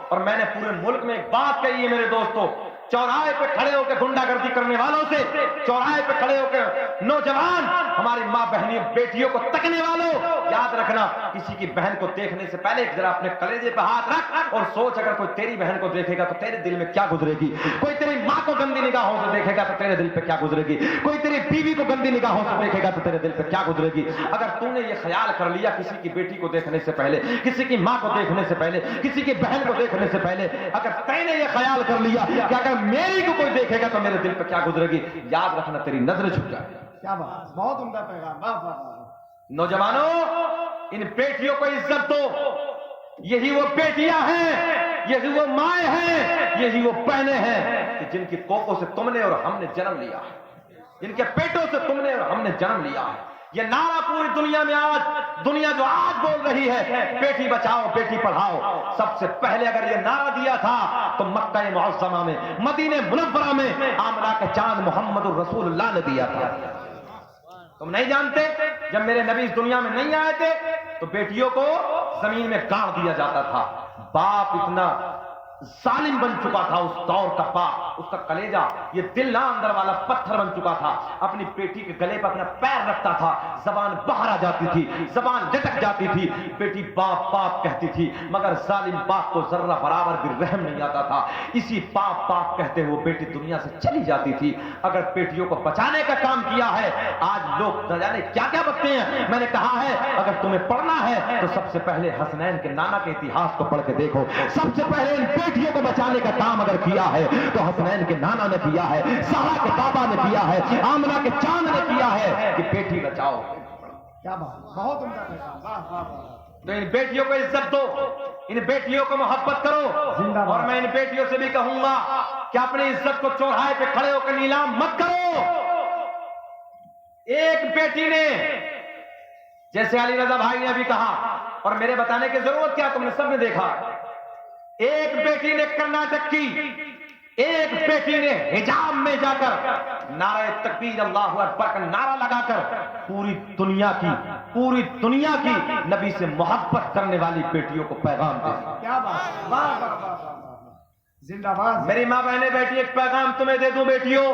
اور میں نے پورے ملک میں ایک بات کہی ہے میرے دوستو, چوراہے پہ کھڑے ہو کے گنڈا گردی کرنے والوں سے, چوراہے پہ کھڑے ہو کے نوجوان ہماری ماں بہنی بیٹیوں کو تکنے والوں, یاد رکھنا کسی کی بہن کو دیکھنے سے پہلے ذرا اپنے کلیجے پہ ہاتھ رکھ اور سوچ, اگر کوئی تیری بہن کو دیکھے گا تو تیرے دل میں کیا گزرے گی. کوئی تیری ماں کو گندی نگاہوں سے دیکھے گا تو تیرے دل پہ کیا گزرے گی. کوئی تیری بیوی کو گندی نگاہوں سے دیکھے گا تو تیرے دل پہ کیا گزرے گی. اگر تو نے یہ خیال کر لیا کسی کی بیٹی کو دیکھنے سے پہلے, کسی کی ماں کو دیکھنے سے پہلے, کسی کی بہن کو دیکھنے سے پہلے, اگر تے نے یہ خیال کر لیا کہ اگر میری کو کوئی دیکھے گا تو میرے دل پہ کیا گزرے گی, یاد رکھنا تیری نظریں چھپ جائیں. کیا بات, بہت عمدہ پیغام. واہ واہ واہ. نوجوانوں ان بیٹیوں کو عزت دو, یہی وہ بیٹیاں ہیں, یہی وہ مائیں ہیں, یہی وہ بہنیں ہیں کہ جن کی کوکھوں سے تم نے اور ہم نے جنم لیا ہے, جن کے پیٹوں سے تم نے اور ہم نے جنم لیا ہے. یہ نعرہ پوری دنیا میں آج, دنیا جو آج بول رہی ہے بیٹی بچاؤ بیٹی پڑھاؤ, سب سے پہلے اگر یہ نعرہ دیا تھا تو مکہ معظمہ میں, مدینہ منورہ میں آمنہ کے چاند محمد الرسول اللہ نے دیا تھا. تم نہیں جانتے جب میرے نبی اس دنیا میں نہیں آئے تھے تو بیٹیوں کو زمین میں گاڑ دیا جاتا تھا. باپ اتنا ظالم بن چکا تھا اس دور کا باپ, اس کا کلیجہ یہ دل نہ اندر والا پتھر بن چکا تھا. اپنی بیٹی کے گلے پر اپنا پیر رکھتا تھا, زبان باہر آ جاتی تھی, زبان لٹک جاتی تھی, بیٹی باپ باپ کہتی تھی, مگر ظالم باپ کو ذرہ برابر بھی رحم نہیں آتا تھا. اسی باپ باپ کہتے ہوئے بیٹی دنیا سے چلی جاتی تھی. اگر بیٹیوں کو بچانے کا کام کیا ہے, آج لوگ نہ جانے کیا کیا بکتے ہیں. میں نے کہا ہے اگر تمہیں پڑھنا ہے تو سب سے پہلے حسنین کے نانا کے اتہاس کو پڑھ کے دیکھو. سب سے پہلے ان بیٹیوں کو بچانے کا کام اگر کیا ہے تو حسنین کے نانا نے کیا ہے, سارا کے بابا نے کیا ہے, آمنہ کے چاند نے کیا ہے کہ بیٹی بچاؤ. کیا بات, بہت عمدہ پیغام. واہ واہ واہ. تو ان بیٹیوں کو عزت دو, ان بیٹیوں کو محبت کرو. زندہ باد. اور میں ان بیٹیوں سے بھی کہوں گا کہ اپنی عزت کو چوراہے پہ کھڑے ہو کر نیلام مت کرو. ایک بیٹی نے, جیسے علی رضا بھائی نے ابھی کہا, اور میرے بتانے کی ضرورت کیا, تم نے سب نے دیکھا, ایک بیٹی نے کرناٹک کی, ایک بیٹی نے حجاب میں جا کر نعرہ تکبیر اللہ اکبر کا نعرہ لگا کر پوری دنیا کی نبی سے محبت کرنے والی بیٹیوں کو پیغام دیا. کیا بات, واہ واہ واہ واہ واہ. زندہ باد. میری ماں بہنیں بیٹی, ایک پیغام تمہیں دے دوں بیٹیوں,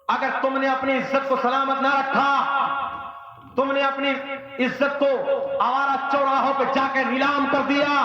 اگر تم نے اپنی عزت کو سلامت نہ رکھا, تم نے اپنی عزت کو آوارہ چوراہوں پہ جا کے نیلام کر دیا,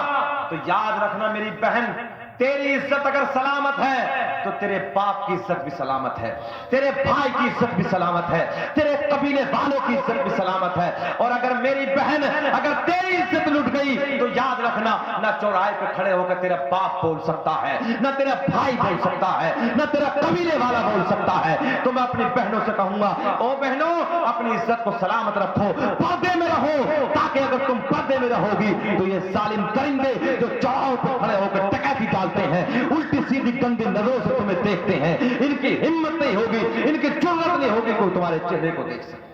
تو یاد رکھنا میری بہن, تیری عزت اگر سلامت ہے تو تیرے باپ کی عزت بھی سلامت ہے, تیرے بھائی کی عزت بھی سلامت ہے, تیرے قبیلے والوں کی عزت بھی سلامت ہے. اور اگر میری بہن اگر تیری عزت لٹ گئی تو یاد رکھنا نہ چوراہے پہ کھڑے ہو کر تیرا باپ بول سکتا ہے, نہ تیرا بھائی بول سکتا ہے, نہ تیرا قبیلے والا بول سکتا ہے. تو میں اپنی بہنوں سے کہوں گا, او بہنوں اپنی عزت کو سلامت رکھو, پردے میں رہو, تاکہ اگر تم پردے میں رہو گی تو یہ ظالم کرندے جو چوراہوں پہ کھڑے ہو کر ڈکیتی ڈالتے ہیں, الٹی سیدھی گندی نظروں سے تمہیں دیکھتے ہیں, ان کی ہمت نہیں ہوگی, ان کی جرأت نہیں ہوگی کوئی تمہارے چہرے کو دیکھ سکے.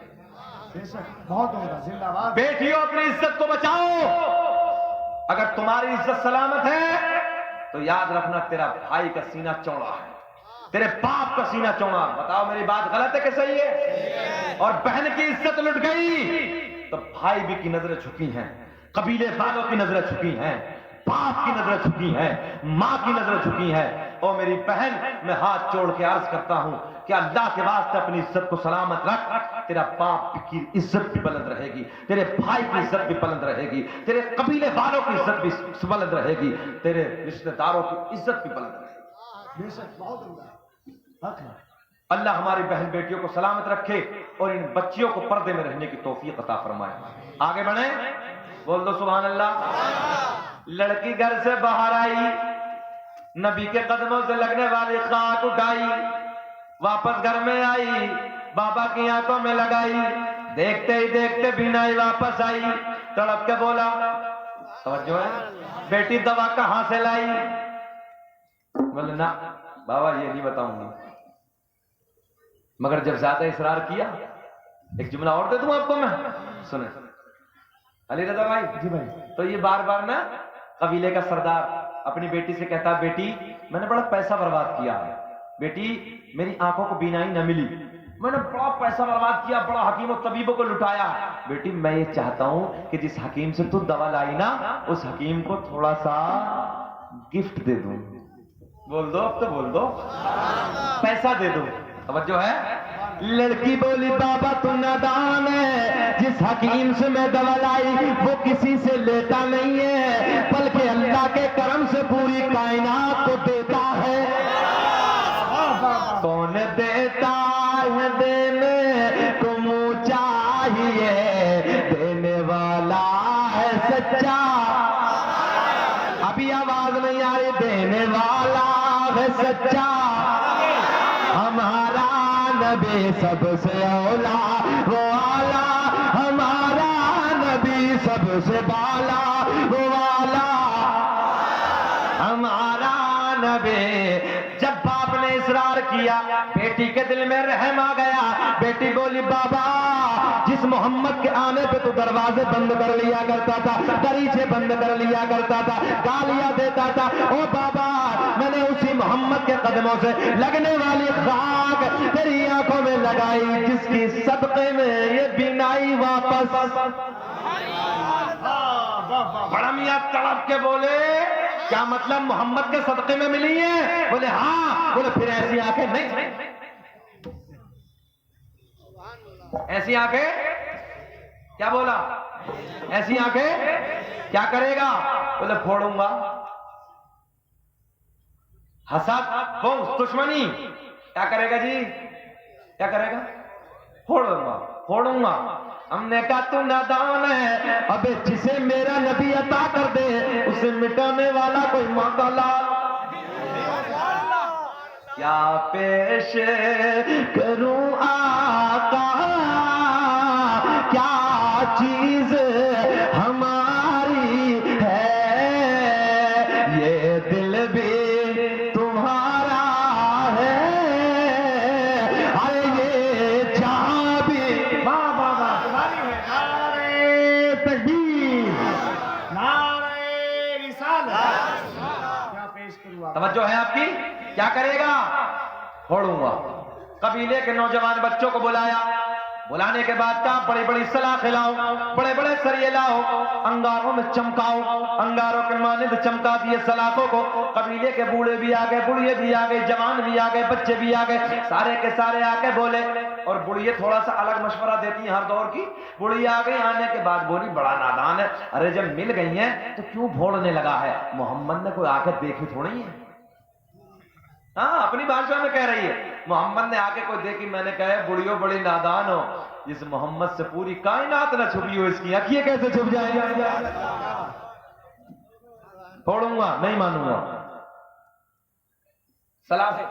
بہت عمدہ. زندہ باد. بیٹیوں اپنی عزت کو بچاؤ. اگر تمہاری عزت سلامت ہے تو یاد رکھنا تیرا بھائی کا سینہ چوڑا ہے, تیرے باپ کا سینہ چوڑا. بتاؤ میری بات غلط ہے کہ صحیح ہے؟ اور بہن کی عزت لٹ گئی تو بھائی بھی کی نظریں جھکی ہیں, قبیلے والوں کی نظریں جھکی ہیں, باپ کی نظریں جھکی ہیں، ماں کی نظریں جھکی ہیں۔ اور میری بہن، میں ہاتھ جوڑ کے عرض کرتا ہوں کہ اللہ کے واسطے اپنی عزت کو سلامت رکھ، تیرا باپ کی عزت بھی بلند رہے گی، تیرے بھائی کی عزت بھی بلند رہے گی، تیرے قبیلے والوں کی عزت بھی بلند رہے گی، تیرے رشتہ داروں کی عزت بھی بلند رہے گی۔ بے شک بہت عمدہ حق ہے۔ اللہ ہماری بہن بیٹیوں کو سلامت رکھے اور ان بچیوں کو پردے میں رہنے کی توفیق عطا فرمائے۔ آگے بڑھیں، بول دو سبحان اللہ۔ لڑکی گھر سے باہر آئی، نبی کے قدموں سے لگنے والی خاک اٹھائی، واپس گھر میں آئی، بابا کی آنکھوں میں لگائی، دیکھتے ہی دیکھتے بینائی واپس آئی، تڑپ کے بولا، توجہ ہے، بیٹی دوا کہاں سے لائی؟ بولے نا بابا یہ نہیں بتاؤں گی، مگر جب زیادہ اصرار کیا ایک جملہ اور دے دوں آپ کو میں، سنیں علی رضا بھائی جی بھائی، تو یہ بار بار نا قبیلے کا سردار اپنی بیٹی سے کہتا، بیٹی میں نے بڑا پیسہ برباد کیا ہے، بیٹی میری آنکھوں کو بینائی نہ ملی، میں نے بڑا پیسہ برباد کیا، بڑا حکیم و طبیبوں کو لٹایا، بیٹی میں یہ چاہتا ہوں کہ جس حکیم سے تو دوا لائی نا اس حکیم کو تھوڑا سا گفٹ دے دوں۔ بول دو اب تو بول دو، پیسہ دے دو۔ توجہ ہے؟ لڑکی بولی بابا تو نادان ہے، جس حکیم سے میں دوا لائی وہ کسی سے لیتا نہیں ہے، بلکہ اللہ کے کرم سے پوری کائنات کو دیتا ہے۔ کون دیتا ہے دینے کو منہ چاہیے، دینے والا ہے سچا۔ ابھی آواز نہیں آ رہی، دینے والا ہے سچا، ہمارا نبی سب سے اولا وہ آلہ، ہمارا نبی سب سے بالا وہ والا، ہمارا نبی۔ جب باپ نے اصرار کیا بیٹی کے دل میں رحم آ گیا، بیٹی بولی بابا جس محمد کے آنے پہ تو دروازے بند کر لیا کرتا تھا، دریچے بند کر لیا کرتا تھا، گالیاں دیتا تھا، او بابا میں نے اسی محمد کے قدموں سے لگنے والی خاک تیری آنکھوں میں لگائی، جس کی صدقے میں یہ بینائی واپس۔ بڑا میاں تڑپ کے بولے، کیا مطلب محمد کے صدقے میں ملی ہے؟ بولے ہاں۔ بولے پھر ایسی آنکھیں نہیں، ایسی آنکھیں کیا بولا؟ ایسی آنکھیں کیا کرے گا؟ بولے پھوڑوں گا، حسد بغض دشمنی کیا کرے گا جی؟ کیا کرے گا؟ پھوڑوں گا، پھوڑوں گا۔ ہم نے کہا تو نادان ہے، ابے جسے میرا نبی عطا کر دے اسے مٹانے والا کوئی موقع لا۔ کیا پیش کروں آقا، کیا چیز ہماری ہے، یہ دل بھی تمہارا ہے، ارے یہ جہاں بھی۔ واہ واہ واہ، تمہاری ہے۔ نعرہ تکبیر، نعرہ رسالت۔ کیا پیش کروں آپ؟ توجہ ہے آپ کی؟ کیا کرے گا؟ پھوڑوں گا۔ قبیلے کے نوجوان بچوں کو بلایا، بلانے کے بعد کہا بڑی بڑی سلاخیں لاؤ، بڑے بڑے سریے لاؤ، انگاروں میں چمکاؤ، انگاروں کے مانند چمکا دیے سلاخوں کو۔ قبیلے کے بوڑھے بھی آ گئے، بڑھے بھی آ گئے، جوان بھی آ گئے، بچے بھی آ گئے، سارے کے سارے آ کے بولے۔ اور بڑھیے تھوڑا سا الگ مشورہ دیتی ہیں ہر دور کی۔ بڑھی آ گئی، آنے کے بعد بولی بڑا نادان ہے، ارے جب مل گئی ہیں تو کیوں بھوڑنے لگا ہے؟ محمد نے کوئی آ کے دیکھی تھوڑی ہے، ہاں اپنی بھاشا میں کہہ رہی ہے، محمد نے آ کے کوئی دیکھی؟ میں نے کہا ہے بڑھیو بڑی نادان ہو، اس محمد سے پوری کائنات نہ چھپی ہو، اس کی آنکھیں کیسے چھپ جائیں گی؟ پھوڑوں گا، نہیں مانوں گا۔ سلاخیں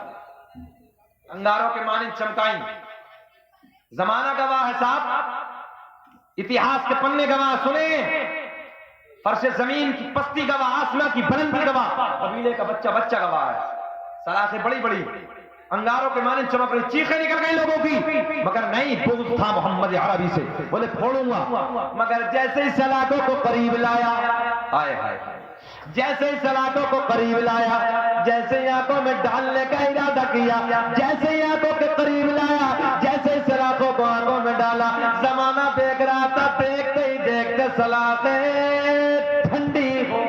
انگاروں کے مانند چمکائیں، زمانہ گواہ ہے صاحب، اتہاس کے پنے گواہ، سنیں، فرش زمین کی پستی گواہ، آسمان کی بلندی گواہ، قبیلے کا بچہ بچہ گواہ ہے۔ سلاخیں بڑی بڑی انگاروں کے مانند چمک رہی، چیخیں نکل گئی لوگوں کی، مگر نہیں، بغض تھا محمد عربی سے۔ بولے پھوڑوں گا، مگر جیسے ہی سلاخوں کو قریب لایا، ہائے ہائے ہائے، جیسے ہی سلاخوں کو قریب لایا، جیسے ہی آنکھوں میں ڈالنے کا ارادہ کیا، جیسے ہی آنکھوں کے قریب لایا، جیسے ہی سلاخوں کو آنکھوں میں ڈالا، زمانہ دیکھ رہا تھا، دیکھتے ہی دیکھتے سلاخیں ٹھنڈی ہو۔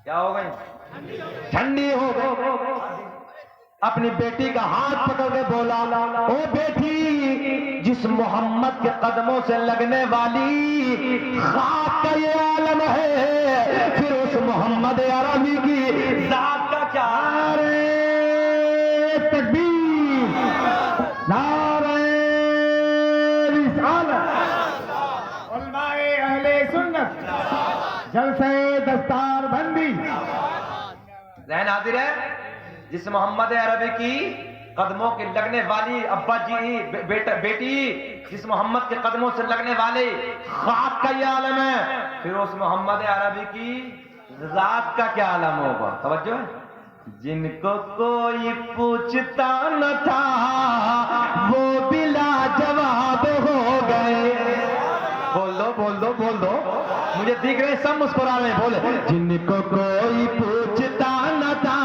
کیا ہو گئی؟ ٹھنڈی ہو گئی. اپنی بیٹی کا ہاتھ پکڑ کے بولا او بیٹی جس محمد کے قدموں سے لگنے والی خاک کا یہ عالم ہے پھر اس محمد عربی کی ذات کا کیا؟ نعرہ تکبیر نعرہ رسالت. علماء اہل سنت جلسہ دستار بندی. ذہن حاضر ہے؟ جس محمد عربی کی قدموں کے لگنے والی ابا جی بیٹی جس محمد کے قدموں سے لگنے والے خاک کا یہ عالم ہے پھر اس محمد عربی کی ذات کا کیا عالم ہوگا؟ توجہ ہے؟ جن کو کوئی پوچھتا نہ تھا وہ بلا جواب ہو گئے. بول دو مجھے دیکھ رہے سب مسکرا رہے ہیں. بولے جن کو کوئی پوچھتا نہ تھا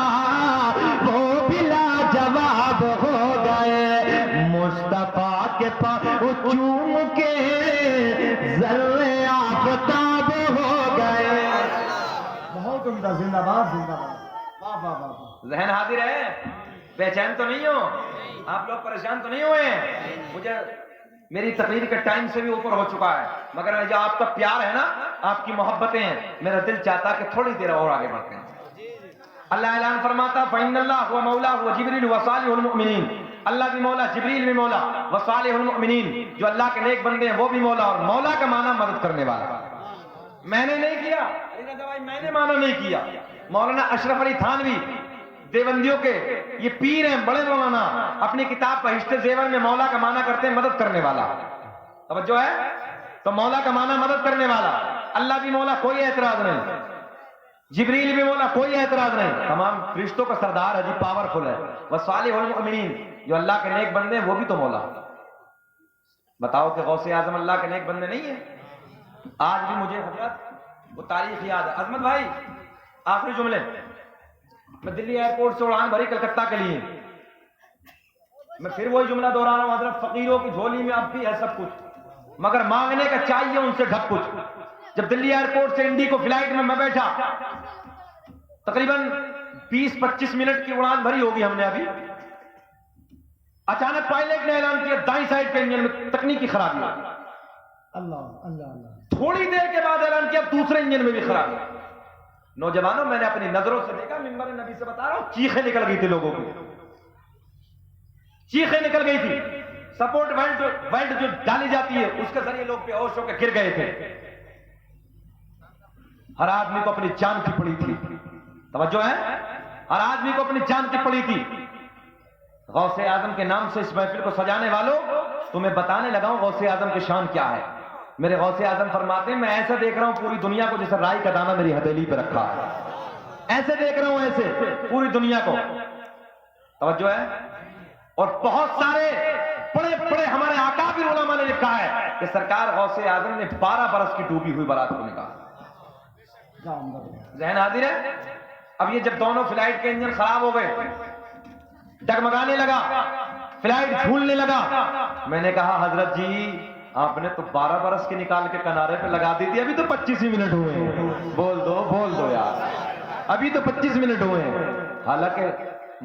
وہ بلا جواب ہو گئے. مصطفیٰ کے پاس چوم کے ذرے آفتاب ہو گئے. بہت عمدہ. زندہ باد زندہ باد. واہ واہ واہ. ذہن حاضر ہے؟ بےچین تو نہیں ہو آپ لوگ؟ پریشان تو نہیں ہوئے؟ مجھے میری تقریر کا ٹائم سے بھی اوپر ہو چکا ہے مگر جو آپ کا پیار ہے نا آپ کی محبتیں ہیں میرا دل چاہتا کہ تھوڑی دیر اور آگے بڑھتے ہیں. اللہ اعلان فرماتا فإن اللہ هو مولاه وجبریل وصالح المؤمنین. اللہ بھی مولا جبریل بھی مولا وصالح المؤمنین. جو اللہ کے نیک بندے ہیں وہ بھی مولا. اور مولا کا معنی مدد کرنے والا. میں نے نہیں کیا میں نے معنی نہیں کیا. مولانا اشرف علی تھانوی دیوبندیوں کے یہ پیر ہیں بڑے مولانا اپنی کتاب بہشت زیور میں مولا کا معنی کرتے ہیں مدد کرنے والا. توجہ ہے؟ تو مولا کا معنی مدد کرنے والا. اللہ بھی مولا کوئی اعتراض نہیں. جبریل بھی مولا کوئی اعتراض نہیں. تمام فرشتوں کا سردار ہے جی پاورفل ہے. وصالح المؤمنین جو اللہ کے نیک بندے ہیں وہ بھی تو مولا. بتاؤ کہ غوث اعظم اللہ کے نیک بندے نہیں ہیں؟ آج بھی مجھے حضرت وہ تاریخ یاد ہے. عظمت بھائی آخری جملے. میں دلی ایئرپورٹ سے اڑان بھری کلکتہ کے لیے. میں پھر وہی جملہ دوہرا رہا ہوں حضرت فقیروں کی جھولی میں اب بھی ہے سب کچھ مگر مانگنے کا چاہیے ان سے ڈھک کچھ. جب دلی ایئرپورٹ سے انڈی کو فلائٹ میں بیٹھا تقریباً 20-25 منٹ کی اڑان بھری ہوگی ہم نے ابھی. اچانک پائلٹ نے اعلان کیا دائیں سائڈ کے انجن میں تکنیکی خرابی. اللہ اللہ اللہ. تھوڑی دیر کے بعد اعلان کیا دوسرے انجن میں بھی خرابی. نوجوانوں میں نے اپنی نظروں سے دیکھا ممبر نبی سے بتا رہا ہوں چیخیں نکل گئی تھی لوگوں کی. چیخیں نکل گئی تھی. سپورٹ بیلٹ جو ڈالی جاتی ہے اس کے ذریعے لوگ بے ہوش ہو کے گر گئے تھے. ہر آدمی کو اپنی جان کی پڑی تھی. توجہ ہے؟ ہر آدمی کو اپنی جان کی پڑی تھی. غوث اعظم کے نام سے اس محفل کو سجانے والوں تمہیں بتانے لگا ہوں غوث اعظم کی شان کیا ہے. میرے غوث اعظم فرماتے ہیں میں ایسا دیکھ رہا ہوں پوری دنیا کو جیسے رائی کا دانہ میری ہتھیلی پہ رکھا ہے. ایسے دیکھ رہا ہوں ایسے پوری دنیا کو. توجہ ہے؟ اور بہت سارے بڑے بڑے ہمارے اکابر علماء نے لکھا ہے کہ سرکار غوث اعظم نے 12 برس کی ڈوبی ہوئی بارات کو نکالا. ذہن حاضر ہے؟ اب یہ جب دونوں فلائٹ کے انجن خراب ہو گئے ڈگمگانے لگا فلائٹ جھولنے لگا. میں نے کہا حضرت جی آپ نے تو 12 برس کی نکال کے کنارے پہ لگا دی تھی ابھی تو 25 ہی منٹ ہوئے ہیں. بول دو یار ابھی تو 25 منٹ ہوئے ہیں. حالانکہ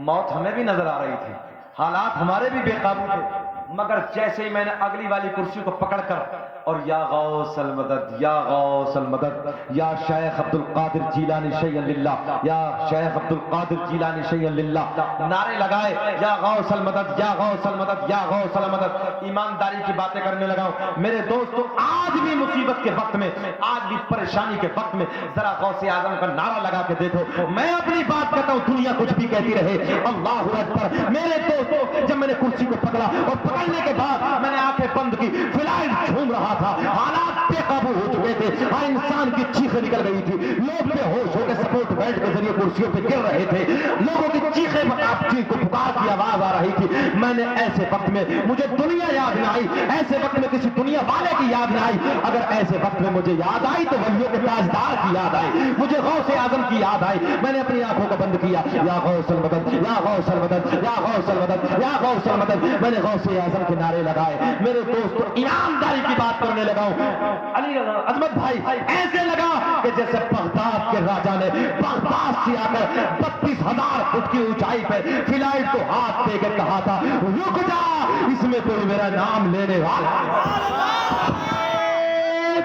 موت ہمیں بھی نظر آ رہی تھی حالات ہمارے بھی بے قابو تھے مگر جیسے ہی میں نے اگلی والی کرسی کو پکڑ کر اور یا غوث المدد یا غوث المدد یا شیخ عبد القادر جیلانی شیئا للہ یا شیخ عبد القادر جیلانی شیئا للہ نعرے لگائے یا غوث المدد یا غوث المدد یا غوث المدد. ایمانداری کی باتیں کرنے لگا ہوں میرے دوستو. آج بھی مصیبت کے وقت میں آج بھی پریشانی کے وقت میں ذرا غوث اعظم کا نعرہ لگا کے دیکھو. میں اپنی بات کرتا ہوں دنیا کچھ بھی کہتی رہے اللہ اکبر. میرے دوستو جب میں نے کرسی کو پکڑا اور پکڑنے کے بعد میں نے آنکھیں بند کی فلائٹ جھوم رہا تھا. حالات بے قابو ہو چکے تھے. ہر انسان کی چیخیں نکل گئی تھی. لوگ بے ہوش ہو کے سپورٹ بیلٹ کے ذریعے کرسیوں پہ گر رہے تھے. لوگوں کی چیخیں آپ چیخ کو پکار کی آواز آ رہی تھی. میں نے ایسے وقت میں مجھے دنیا یاد نہ آئی. ایسے وقت میں کسی دنیا والے کی یاد نہ آئی. اگر ایسے وقت میں مجھے یاد آئی تو ولیوں کے تاجدار کی یاد آئی. مجھے غوث اعظم کی یاد آئی. میں نے اپنی آنکھوں کو بند کیا یا غوث المدد یا غوث المدد یا غوث المدد یا غوث المدد. میں نے غوث اعظم کے نعرے لگائے. میرے دوستو ایمانداری کی بات کرنے لگا ہوں. علی عظمت بھائی ایسے لگا کہ جیسے بغداد کے راجا نے بغداد سے آ کر 32,000 فٹ کی اونچائی پہ فلائٹ کو ہاتھ دے کے کہا تھا رک جا، اس میں کوئی میرا نام لینے والا۔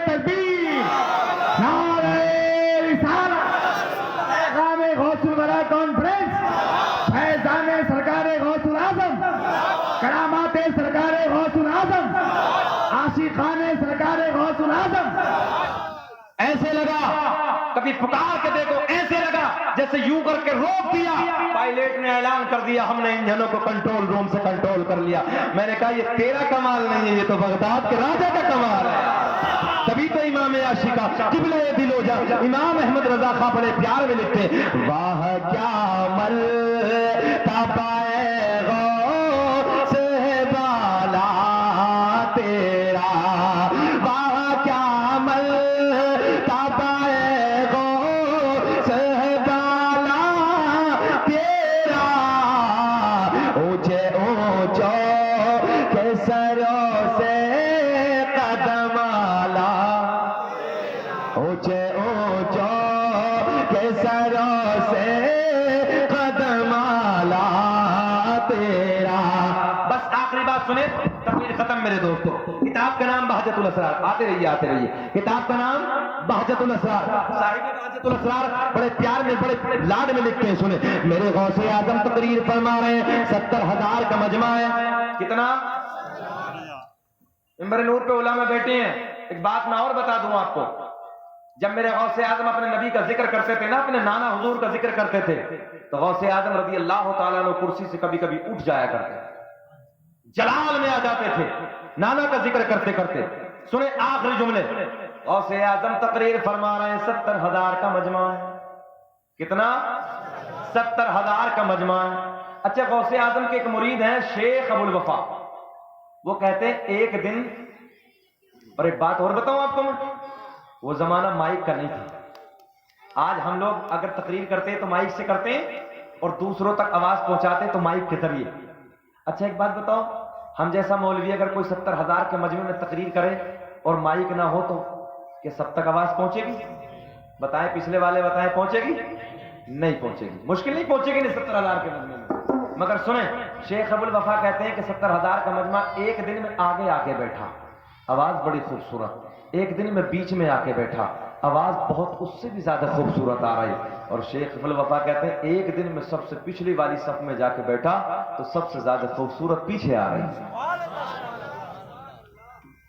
تکبیر، نعرہ رسالت، پیغام غوث الورا کانفرنس، فیضان سرکار غوث العظم، کرامات سرکار غوث العظم، عاشقان سرکار غوث العظم۔ ایسے لگا، کبھی پکار کے دیکھو، ایسے لگا جیسے یوں کر کے روک دیا، پائلٹ نے اعلان کر دیا ہم نے انجنوں کو کنٹرول روم سے کنٹرول کر لیا۔ میں نے کہا یہ تیرا کمال نہیں ہے، یہ تو بغداد کے راجا کا کمال ہے۔ تبھی تو امام عاشقہ قبلہ دل و جاں امام احمد رضا خاں بڑے پیار میں لکھتے ہیں، واہ کیا مرتبہ غوث بالا تیرا، واہ کیا مرتبہ غوث بالا تیرا، اونچے اونچوں کے سروں سے قدم آلا، اونچے اونچوں کے سروں سے قدم آلا تیرا۔ بس آخری بات سنیں، تقریر ختم میرے دوستو۔ کتاب کا نام بہجت الاسرار، آتے رہیے، کتاب کا نام بہجت الاسرار، صاحب بہجت الاسرار بڑے پیار میں بڑے لاڈ میں لکھتے ہیں، سنیں میرے غوث اعظم تقریر فرما رہے ہیں، 70,000 کا مجمع ہے۔ کتنا؟ منبر نور پہ علماء بیٹھے ہیں۔ ایک بات میں اور بتا دوں آپ کو، جب میرے غوث اعظم اپنے نبی کا ذکر کرتے تھے نا، اپنے نانا حضور کا ذکر کرتے تھے، تو غوث اعظم رضی اللہ تعالیٰ عنہ کرسی سے کبھی کبھی اٹھ جایا کرتے، جلال میں آ جاتے تھے نانا کا ذکر کرتے کرتے۔ سنیں آخری جملے، غوث اعظم تقریر فرما رہے ہیں، 70,000 کا مجمع ہے۔ کتنا؟ 70,000 کا مجمع ہے۔ اچھا، غوث اعظم کے ایک مرید ہیں شیخ ابو الوفا، وہ کہتے ہیں ایک دن، اور ایک بات اور بتاؤں آپ کو، وہ زمانہ مائک کا نہیں تھا۔ آج ہم لوگ اگر تقریر کرتے ہیں تو مائک سے کرتے ہیں، اور دوسروں تک آواز پہنچاتے ہیں تو مائک کے ذریعے۔ اچھا ایک بات بتاؤ، ہم جیسا مولوی اگر کوئی 70,000 کے مجمع میں تقریر کرے اور مائک نہ ہو تو کہ سب تک آواز پہنچے گی؟ بتائیں، پچھلے والے بتائیں، پہنچے گی؟ نہیں پہنچے گی، مشکل نہیں پہنچے گی نہیں 70,000 کے مجمع میں۔ مگر سنیں، شیخ ابو الوفا کہتے ہیں کہ 70,000 کا مجمع ایک دن میں آگے آ کے بیٹھا، آواز بڑی خوبصورت، ایک دن میں بیچ میں آ کے بیٹھا، آواز بہت اس سے بھی زیادہ خوبصورت آ رہی، اور شیخ ابو الوفا کہتے ہیں ایک دن میں سب سے پچھلی والی صف میں جا کے بیٹھا تو سب سے زیادہ خوبصورت پیچھے آ رہی۔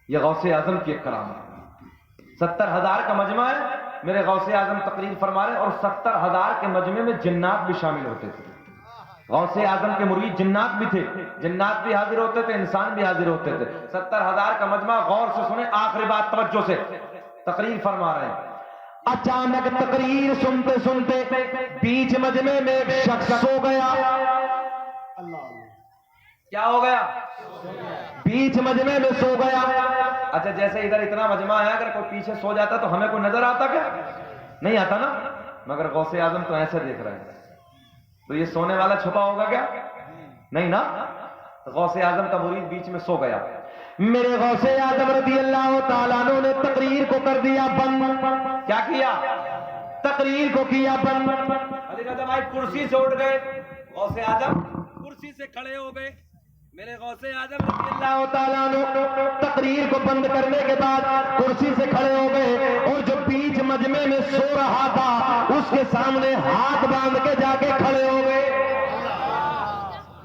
یہ غوث اعظم کی ایک کرامت۔ 70,000 کا مجمع ہے، میرے غوث اعظم تقریر فرما رہے ہیں، اور 70,000 کے مجمع میں جنات بھی شامل ہوتے تھے۔ غوث اعظم کے مرید جنات بھی تھے، جنات بھی حاضر ہوتے تھے، انسان بھی حاضر ہوتے تھے۔ 70,000 کا مجمع، غور سے سنیں آخری بات توجہ سے، تقریر فرما رہے ہیں۔ اچانک تقریر سنتے سنتے بیچ مجمع میں ایک شخص سو گیا۔ کیا ہو گیا؟ بیچ مجمع میں سو گیا۔ اچھا جیسے ادھر اتنا مجمع ہے، اگر کوئی پیچھے سو جاتا تو ہمیں کوئی نظر آتا کیا؟ نہیں آتا نا، مگر غوث اعظم تو ایسے دیکھ رہے ہیں، تو یہ سونے والا چھپا ہوگا کیا؟ نہیں نا، غوث اعظم کا مرید بیچ میں سو گیا۔ میرے غوث اعظم رضی اللہ تعالیٰ عنہ نے تقریر کو کر دیا بند۔ کیا کیا؟ تقریر کو کیا بند۔ علی رضا بھائی کرسی سے اٹھ گئے، غوث اعظم کرسی سے کھڑے ہو گئے۔ میرے غوث اعظم رضی اللہ تعالیٰ عنہ تقریر کو بند کرنے کے بعد کرسی سے کھڑے ہو گئے، اور جو بیچ مجمع میں سو رہا تھا اس کے سامنے ہاتھ باندھ کے جا کے کھڑے ہو گئے۔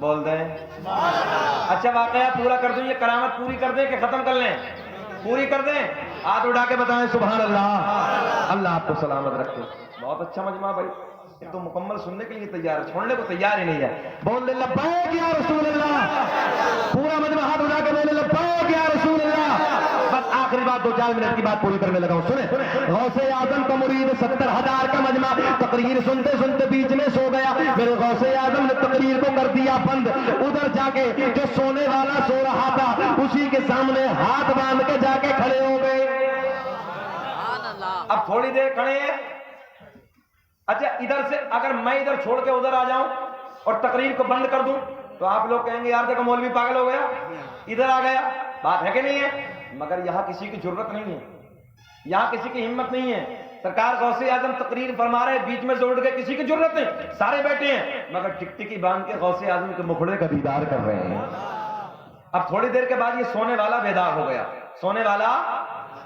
بول دیں اچھا واقعہ پورا کر دوں، یہ کرامت پوری کر دیں کہ ختم کر لیں؟ پوری کر دیں، ہاتھ اٹھا کے بتائیں سبحان اللہ۔ اللہ آپ کو سلامت رکھے۔ بہت اچھا مجمع بھائی، یہ تو مکمل سننے کے لیے تیار ہے، چھوڑنے کو تیار ہی نہیں ہے۔ بول دے لبیک یا رسول اللہ، پورا مجمع ہاتھ اٹھا کے بولے لبیک یا رسول اللہ۔ بس آخری بات 2-4 منٹ کی بات پوری کرنے لگا ہوں، سنیں غوث اعظم کا مرید 70,000 کا مجمع تقریر سنتے سنتے بیچ میں سو گیا۔ میرے غوث اعظم نے تقریر کو کر دیا بند، ادھر جا کے جو سونے والا سو رہا تھا اسی کے سامنے ہاتھ باندھ کے جا کے کھڑے ہو گئے۔ اب تھوڑی دیر کھڑے ہیں، اچھا ادھر سے اگر میں ادھر چھوڑ کے ادھر آ جاؤں اور تقریر کو بند کر دوں تو آپ لوگ کہیں گے یار دیکھو مولوی پاگل ہو گیا، ادھر آ گیا، بات ہے کہ نہیں ہے؟ مگر یہاں کسی کی ضرورت نہیں ہے، یہاں کسی کی ہمت نہیں ہے. سرکار غوث اعظم تقریر فرما رہے, بیچ میں سے اٹھ کے, کسی کی ضرورت نہیں, سارے بیٹھے ہیں, مگر ٹکٹکی باندھ کے غوث اعظم کے مکھڑے کا دیدار کر رہے ہیں. اب تھوڑی دیر کے بعد یہ سونے والا بیدار ہو گیا, سونے والا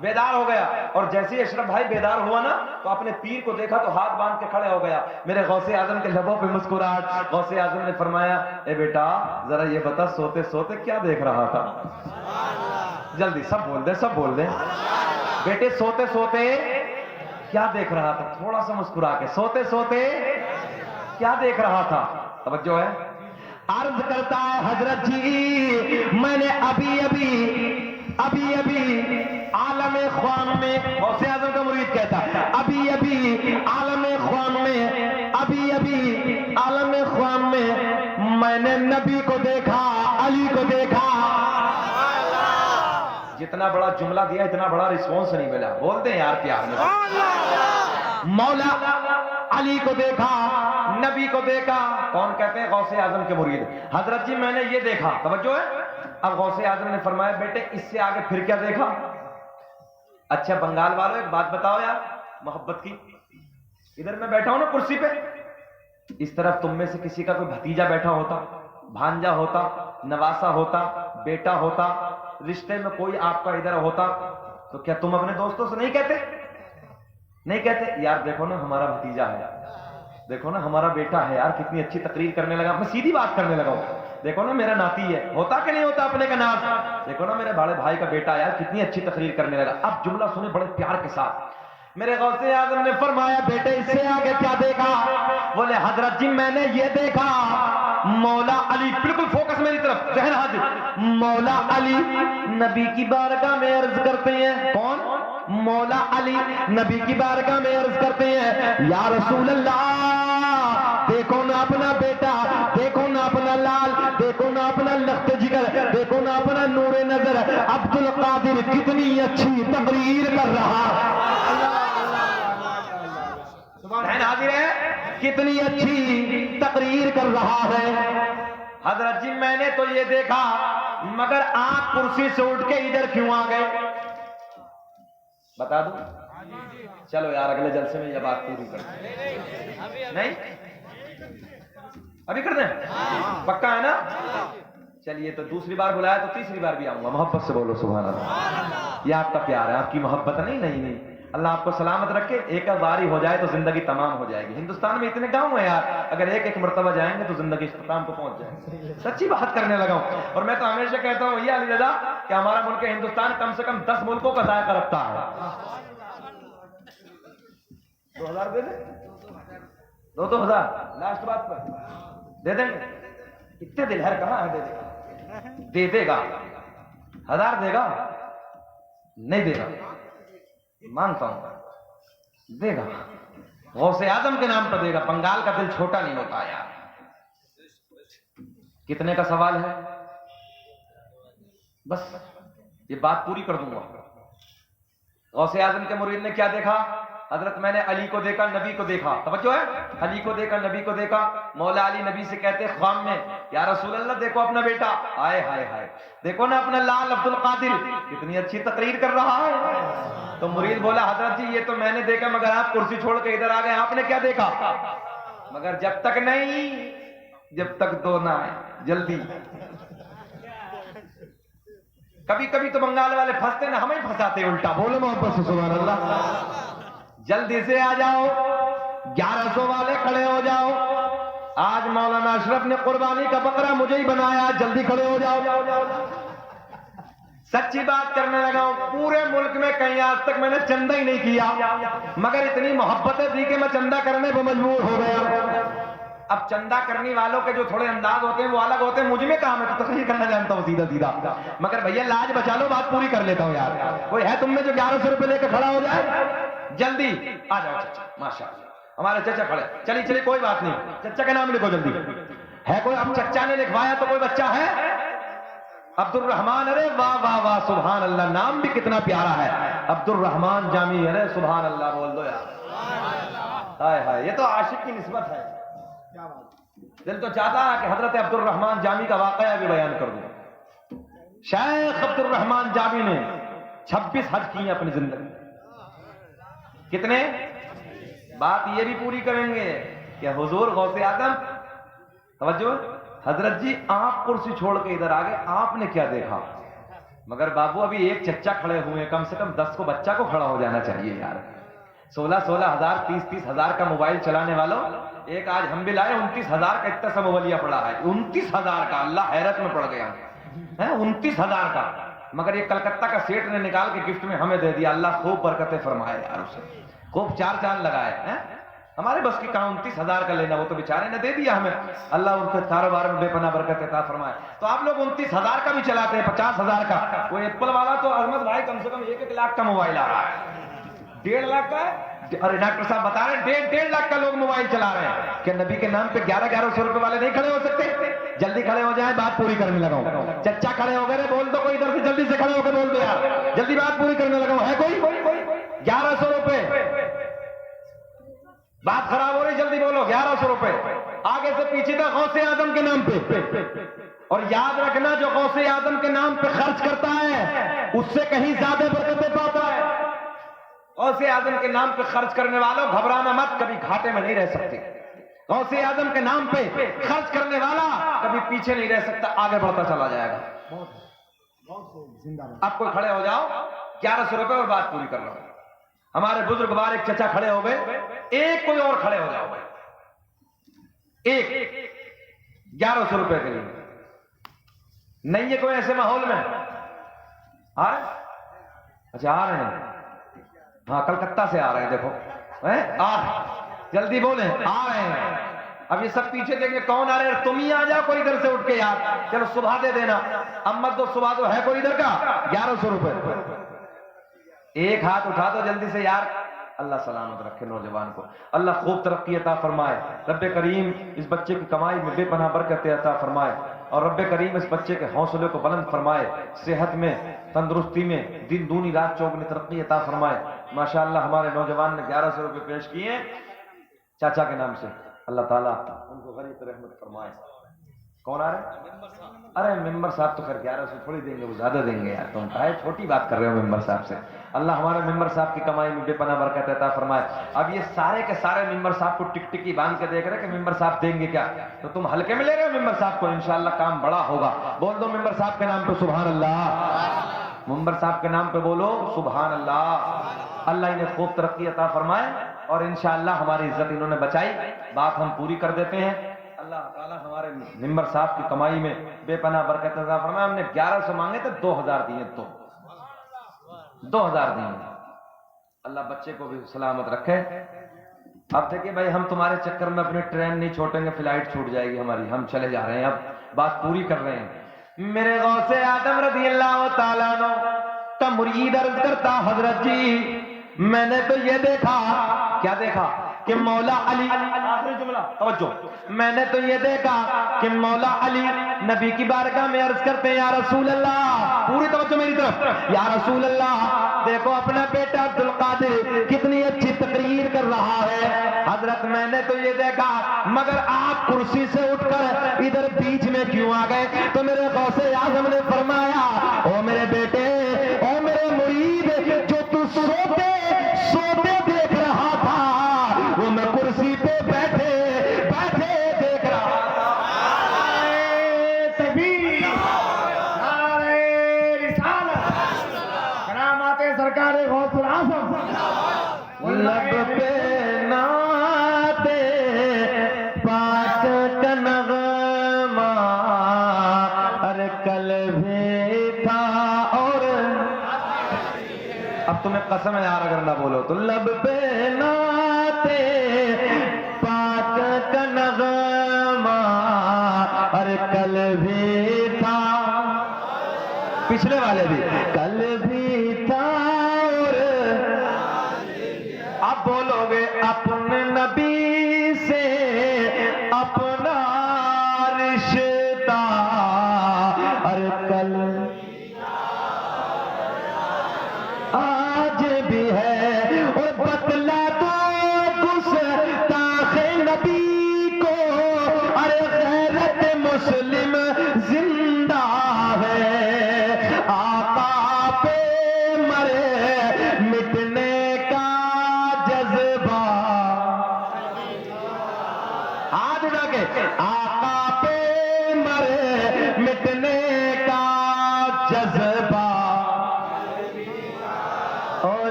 بیدار ہو گیا, اور جیسے ہی اشرف بھائی بیدار ہوا نا تو اپنے پیر کو دیکھا تو ہاتھ باندھ کے کھڑے ہو گیا. میرے غوث اعظم کے لبوں پہ مسکراہٹ. غوث اعظم نے فرمایا, اے بیٹا ذرا یہ بتا سوتے سوتے کیا دیکھ رہا تھا؟ جلدی سب بول دیں, سب بول دیں. بیٹے سوتے سوتے کیا دیکھ رہا تھا؟ تھوڑا سا مسکرا کے, سوتے سوتے کیا دیکھ رہا تھا؟ توجہ ہے. عرض کرتا ہے حضرت جی, میں نے ابھی عالم خوان میں, غوث اعظم کا مرید کہتا ہے, ابھی عالم خوان میں نے نبی کو دیکھا, علی کو دیکھا. جتنا بڑا جملہ دیا اتنا بڑا رسپانس نہیں ملا. بولتے ہیں یار پیار میں. مولا علی کو دیکھا, نبی کو دیکھا. کون کہتے ہیں؟ غوث اعظم کے مرید. حضرت جی میں نے یہ دیکھا. توجہ ہے. اب غوث اعظم نے فرمایا, بیٹے اس سے آگے پھر کیا دیکھا؟ اچھا بنگال والوں ایک بات بتاؤ یار محبت کی. ادھر میں بیٹھا ہوں نا کرسی پہ, اس طرف تم میں سے کسی کا کوئی بھتیجا بیٹھا ہوتا, بھانجا ہوتا, نواسا ہوتا, بیٹا ہوتا, رشتے میں کوئی آپ کا ادھر ہوتا, تو کیا تم اپنے دوستوں سے نہیں کہتے یار دیکھو نا ہمارا بھتیجا ہے, دیکھو نا ہمارا بیٹا ہے, یار کتنی اچھی تقریر کرنے لگا, میں سیدھی بات کرنے لگا ہوں, دیکھو نا میرا ناتی ہے. ہوتا کہ نہیں ہوتا اپنے کا نام؟ دیکھو نا میرے بڑے بھائی کا بیٹا یار کتنی اچھی تقریر کرنے لگا. اب جملہ سنے بڑے پیار کے ساتھ. میرے غوث اعظم نے فرمایا, بیٹے اس سے آگے کیا دیکھا؟ بولے حضرت جی میں نے یہ دیکھا, مولا علی, بالکل فوکس میری طرف, ذہن حاضر. مولا علی نبی کی بارگاہ میں عرض کرتے ہیں. کون؟ مولا علی نبی کی بارگاہ میں عرض کرتے ہیں, یا رسول اللہ دیکھو نا اپنا بیٹا, دیکھو نا اپنا لال, دیکھو نا اپنا لخت جگر, دیکھو نا اپنا نور نظر عبد القادر کتنی اچھی تقریر کر رہا ہے. حاضر ہے, کتنی اچھی تقریر کر رہا ہے. حضرت جی میں نے تو یہ دیکھا, مگر آپ کرسی سے اٹھ کے ادھر کیوں آ گئے؟ بتا دوں؟ چلو یار اگلے جلسے میں یہ بات پوری کر دیں. نہیں ابھی کر دیں؟ پکا ہے نا؟ چلیے تو دوسری بار بلایا تو تیسری بار بھی آؤں گا. محبت سے بولو سبحان اللہ. یہ آپ کا پیار ہے, آپ کی محبت نہیں. نہیں اللہ آپ کو سلامت رکھے. ایک بار ہی ہو جائے تو زندگی تمام ہو جائے گی. ہندوستان میں اتنے گاؤں ہیں یار, اگر ایک مرتبہ جائیں گے تو زندگی اختتام کو پہنچ جائے گی. سچی بات کرنے لگا ہوں. اور میں تو ہمیشہ کہتا ہوں یہ علی رضا کہ ہمارا ملک ہندوستان کم سے کم 10 ملکوں کا ذائقہ رکھتا ہے. 2000 دے دیں, 2000 لاسٹ بات پر دے دیں گے. اتنے دل ہے کہاں ہے, دے دے گا. 1000 دے گا, نہیں دے گا, مانگتا ہوں دے گا. غوث اعظم کے نام پر دے گا. بنگال کا دل چھوٹا نہیں ہوتا یار. کتنے کا سوال ہے؟ بس یہ بات پوری کر دوں گا. غوث اعظم کے مرید نے کیا دیکھا؟ حضرت میں نے علی کو دیکھا, نبی کو دیکھا. توجہ ہے, علی کو دیکھا, نبی کو دیکھا. مولا علی نبی سے کہتے خواب میں, یا رسول اللہ دیکھو اپنا بیٹا, آئے ہائے ہائے, دیکھو نا اپنا لال عبد القادر کتنی اچھی تقریر کر رہا ہے. تو مرید بولا, حضرت جی یہ تو میں نے دیکھا, مگر آپ کرسی چھوڑ کے ادھر آ گئے, آپ نے کیا دیکھا؟ مگر جب تک نہیں, جب تک دو نہ آئے, جلدی. کبھی کبھی تو بنگال والے پھنستے نا, ہمیں پھنساتے الٹا. بولو محبت سے سبحان اللہ. جلدی سے آ جاؤ, 1100 والے کھڑے ہو جاؤ. آج مولانا اشرف نے قربانی کا بکرا مجھے ہی بنایا, جلدی کھڑے ہو جاؤ. سچی بات کرنے لگا ہوں, پورے ملک میں کہیں آج تک میں نے چندہ ہی نہیں کیا, مگر اتنی محبتیں تھی کہ میں چندہ کرنے پہ مجبور ہو گیا. اب چندہ کرنے والوں کے جو تھوڑے انداز ہوتے ہیں وہ الگ ہوتے ہیں, مجھ میں کہاں, میں تو تقریر کرنا جانتا ہوں سیدھا, مگر بھیا لاج بچا لو, بات پوری کر لیتا ہوں یار. کوئی ہے تم میں جو 1100 روپے لے کے کھڑا ہو جائے؟ جلدی آ جاؤ چچا, ماشاء اللہ ہمارے چچا کھڑے. چلیے کوئی بات نہیں, چچا کا نام لکھو جلدی. ہے کوئی؟ اب چچا نے لکھوایا تو کوئی بچہ ہے؟ عبد الرحمان. ارے واہ واہ واہ, سبحان اللہ, نام بھی کتنا پیارا ہے, عبد الرحمان جامی. ارے سبحان اللہ بول دو یار. ہائے ہائے, یہ تو عاشق کی نسبت ہے. دل تو چاہتا ہے کہ حضرت عبد الرحمان جامی کا واقعہ بھی بیان کر دوں. شیخ عبد الرحمان جامی نے 26 حج کیے اپنی زندگی. کتنے؟ بات یہ بھی پوری کریں گے کہ حضور غوث اعظم، توجہ، حضرت جی آپ کرسی چھوڑ کے ادھر آگے، آپ نے کیا دیکھا؟ مگر بابو ابھی ایک چچا کھڑے ہوئے ہیں، کم سے کم 10 کو بچہ کو کھڑا ہو جانا چاہیے یار۔ 16,000 30,000 کا موبائل چلانے والوں، ایک آج ہم بھی لائے 29,000 کا اتنا سا موبائل پڑا ہے، 29,000 کا، اللہ حیرت میں پڑ گیا ہے، 29,000 کا، مگر یہ کلکتہ کا سیٹ نے نکال کے گفٹ میں ہمیں دے دیا، اللہ خوب برکتیں فرمائے یار، اسے خوب 4 چاند لگائے ہیں۔ ہمارے بس کی کہاں 29,000 کا لینا، وہ تو بیچارے نے دے دیا ہمیں، اللہ ان کے کاروبار میں بے پناہ برکت عطا فرمائے۔ تو آپ لوگ 29,000 کا بھی چلاتے ہیں، 50,000 کا، کوئی ایپل والا تو احمد بھائی کم سے کم 1 لاکھ کا موبائل آ رہا ہے، 1.5 لاکھ کا ہے۔ ارے ڈاکٹر صاحب بتا رہے ہیں 1.5 لاکھ کا لوگ موبائل چلا رہے ہیں، کہ نبی کے نام پہ 1100 روپے والے نہیں کھڑے ہو سکتے؟ جلدی کھڑے ہو جائیں، بات پوری کرنے لگا ہوں۔ چچا کھڑے ہو گئے، بول دو کوئی ادھر سے، جلدی سے کھڑے ہو کے بول دو یار، جلدی بات پوری کرنے لگا ہوں۔ ہے کوئی 1100 روپے؟ بات خراب ہو رہی، جلدی بولو۔ 1100 روپے آگے سے پیچھے تک غوث اعظم کے نام پہ، اور یاد رکھنا جو غوث اعظم کے نام پہ خرچ کرتا ہے اس سے کہیں زیادہ برکتیں پاتا ہے۔ غوث اعظم کے نام پہ خرچ کرنے والوں گھبرانا مت، کبھی گھاٹے میں نہیں رہ سکتے۔ غوث اعظم کے نام پہ خرچ کرنے والا کبھی پیچھے نہیں رہ سکتا، آگے بڑھتا چلا جائے گا۔ آپ کوئی کھڑے ہو جاؤ، 1100 روپے اور بات پوری کر رہا ہوں۔ ہمارے بزرگ بار ایک چچا کھڑے ہو گئے، ایک کوئی اور کھڑے ہو جاؤ بھائی، ایک 1100 روپے کے لیے نہیں ہے کوئی ایسے ماحول میں؟ اچھا آ رہے ہیں، ہاں کلکتہ سے آ رہے ہیں، دیکھو جلدی بولیں، آ رہے ہیں۔ اب یہ سب پیچھے دیکھیں کون آ رہے ہیں، تم ہی آ جاؤ کوئی ادھر سے اٹھ کے یار، چلو صبح دے دینا، امت تو صبح تو ہے کوئی ادھر کا 1100 روپے، ایک ہاتھ اٹھا دو جلدی سے یار۔ اللہ سلامت رکھے نوجوان کو، اللہ خوب ترقی عطا فرمائے، رب کریم اس بچے کی کمائی میں بے پناہ برکت عطا فرمائے، اور رب کریم اس بچے کے حوصلے کو بلند فرمائے، صحت میں، تندرستی میں دن دونی رات چوگنی ترقی عطا فرمائے۔ ماشاءاللہ ہمارے نوجوان نے 1100 روپے پیش کیے چاچا کے نام سے، اللہ تعالیٰ ان کو غریب رحمت فرمائے۔ کون آ رہے ہیں؟ ارے ممبر صاحب تو خیر 1100 تھوڑی دیں گے، وہ زیادہ دیں گے یار، تم کہے چھوٹی بات کر رہے ہو ممبر صاحب سے۔ اللہ ہمارے ممبر صاحب کی کمائی میں بے پناہ برکت عطا فرمائے۔ اب یہ سارے کے سارے ممبر صاحب کو ٹک ٹکی باندھ کے دیکھ رہے کہ ممبر صاحب دیں گے کیا، تو تم ہلکے میں لے رہے ہو ممبر صاحب کو، انشاءاللہ کام بڑا ہوگا۔ بول دو ممبر صاحب کے نام پہ سبحان اللہ، ممبر صاحب کے نام پہ بولو سبحان اللہ۔ اللہ انہیں خوب ترقی عطا فرمائے، اور انشاءاللہ ہماری عزت انہوں نے بچائی، بات ہم پوری کر دیتے ہیں۔ اللہ تعالیٰ ہمارے ممبر صاحب کی کمائی میں بے پناہ برکت عطا فرمائے۔ ہم نے 1100 مانگے تھے، 2000 دیے، 2000 دیے۔ اللہ بچے کو بھی سلامت رکھے۔ اب دیکھیے بھائی، ہم تمہارے چکر میں اپنی ٹرین نہیں چھوڑیں گے، فلائٹ چھوٹ جائے گی ہماری، ہم چلے جا رہے ہیں، اب بات پوری کر رہے ہیں۔ میرے غوث اعظم رضی اللہ تعالیٰ عنہ کا مرید عرض کرتا، حضرت جی میں نے تو یہ دیکھا، کیا دیکھا؟ کہ مولا علی، آخری جملہ توجہ، میں نے تو یہ دیکھا کہ مولا علی نبی کی بارگاہ میں عرض کرتے ہیں یا رسول اللہ، پوری توجہ میری طرف، یا رسول اللہ دیکھو اپنا بیٹا عبد القادر کتنی اچھی تقریر کر رہا ہے، حضرت میں نے تو یہ دیکھا، مگر آپ کرسی سے اٹھ کر ادھر بیچ میں کیوں آ گئے؟ تو میرے غوث اعظم نے فرمایا، او میرے بیٹے، او میرے مرید، جو تو سوتے دیکھ رہا تھا وہ میں کرسی پہ بیٹھے دیکھ رہا تھا۔ تکبیر، نعرہ رسالت، کرامات سرکار غوث الاعظم، لب پہ نعت پاک کا نغمہ ہر کل بھی تھا، اور اب تمہیں قسم ہے یار اگر نہ بولو تو، لب پہ نعت پاک کا نغمہ ہر کل بھی تھا، پچھلے والے بھی کل بھی تھا، اور اب بولو گے اپنے نبی سے اپنا رشتہ ہر کل آج بھی ہے، اور بتلا دو گستاخ نبی کو، ارے غیرت مسلم زندہ ہے، آقا پہ مرے مٹنے کا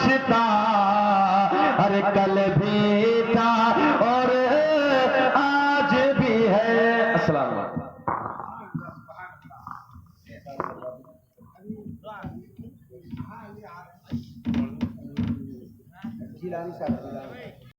ناشتا ارے کل بھی تھا اور آج بھی ہے. السلام علیکم. جیلانی صاحب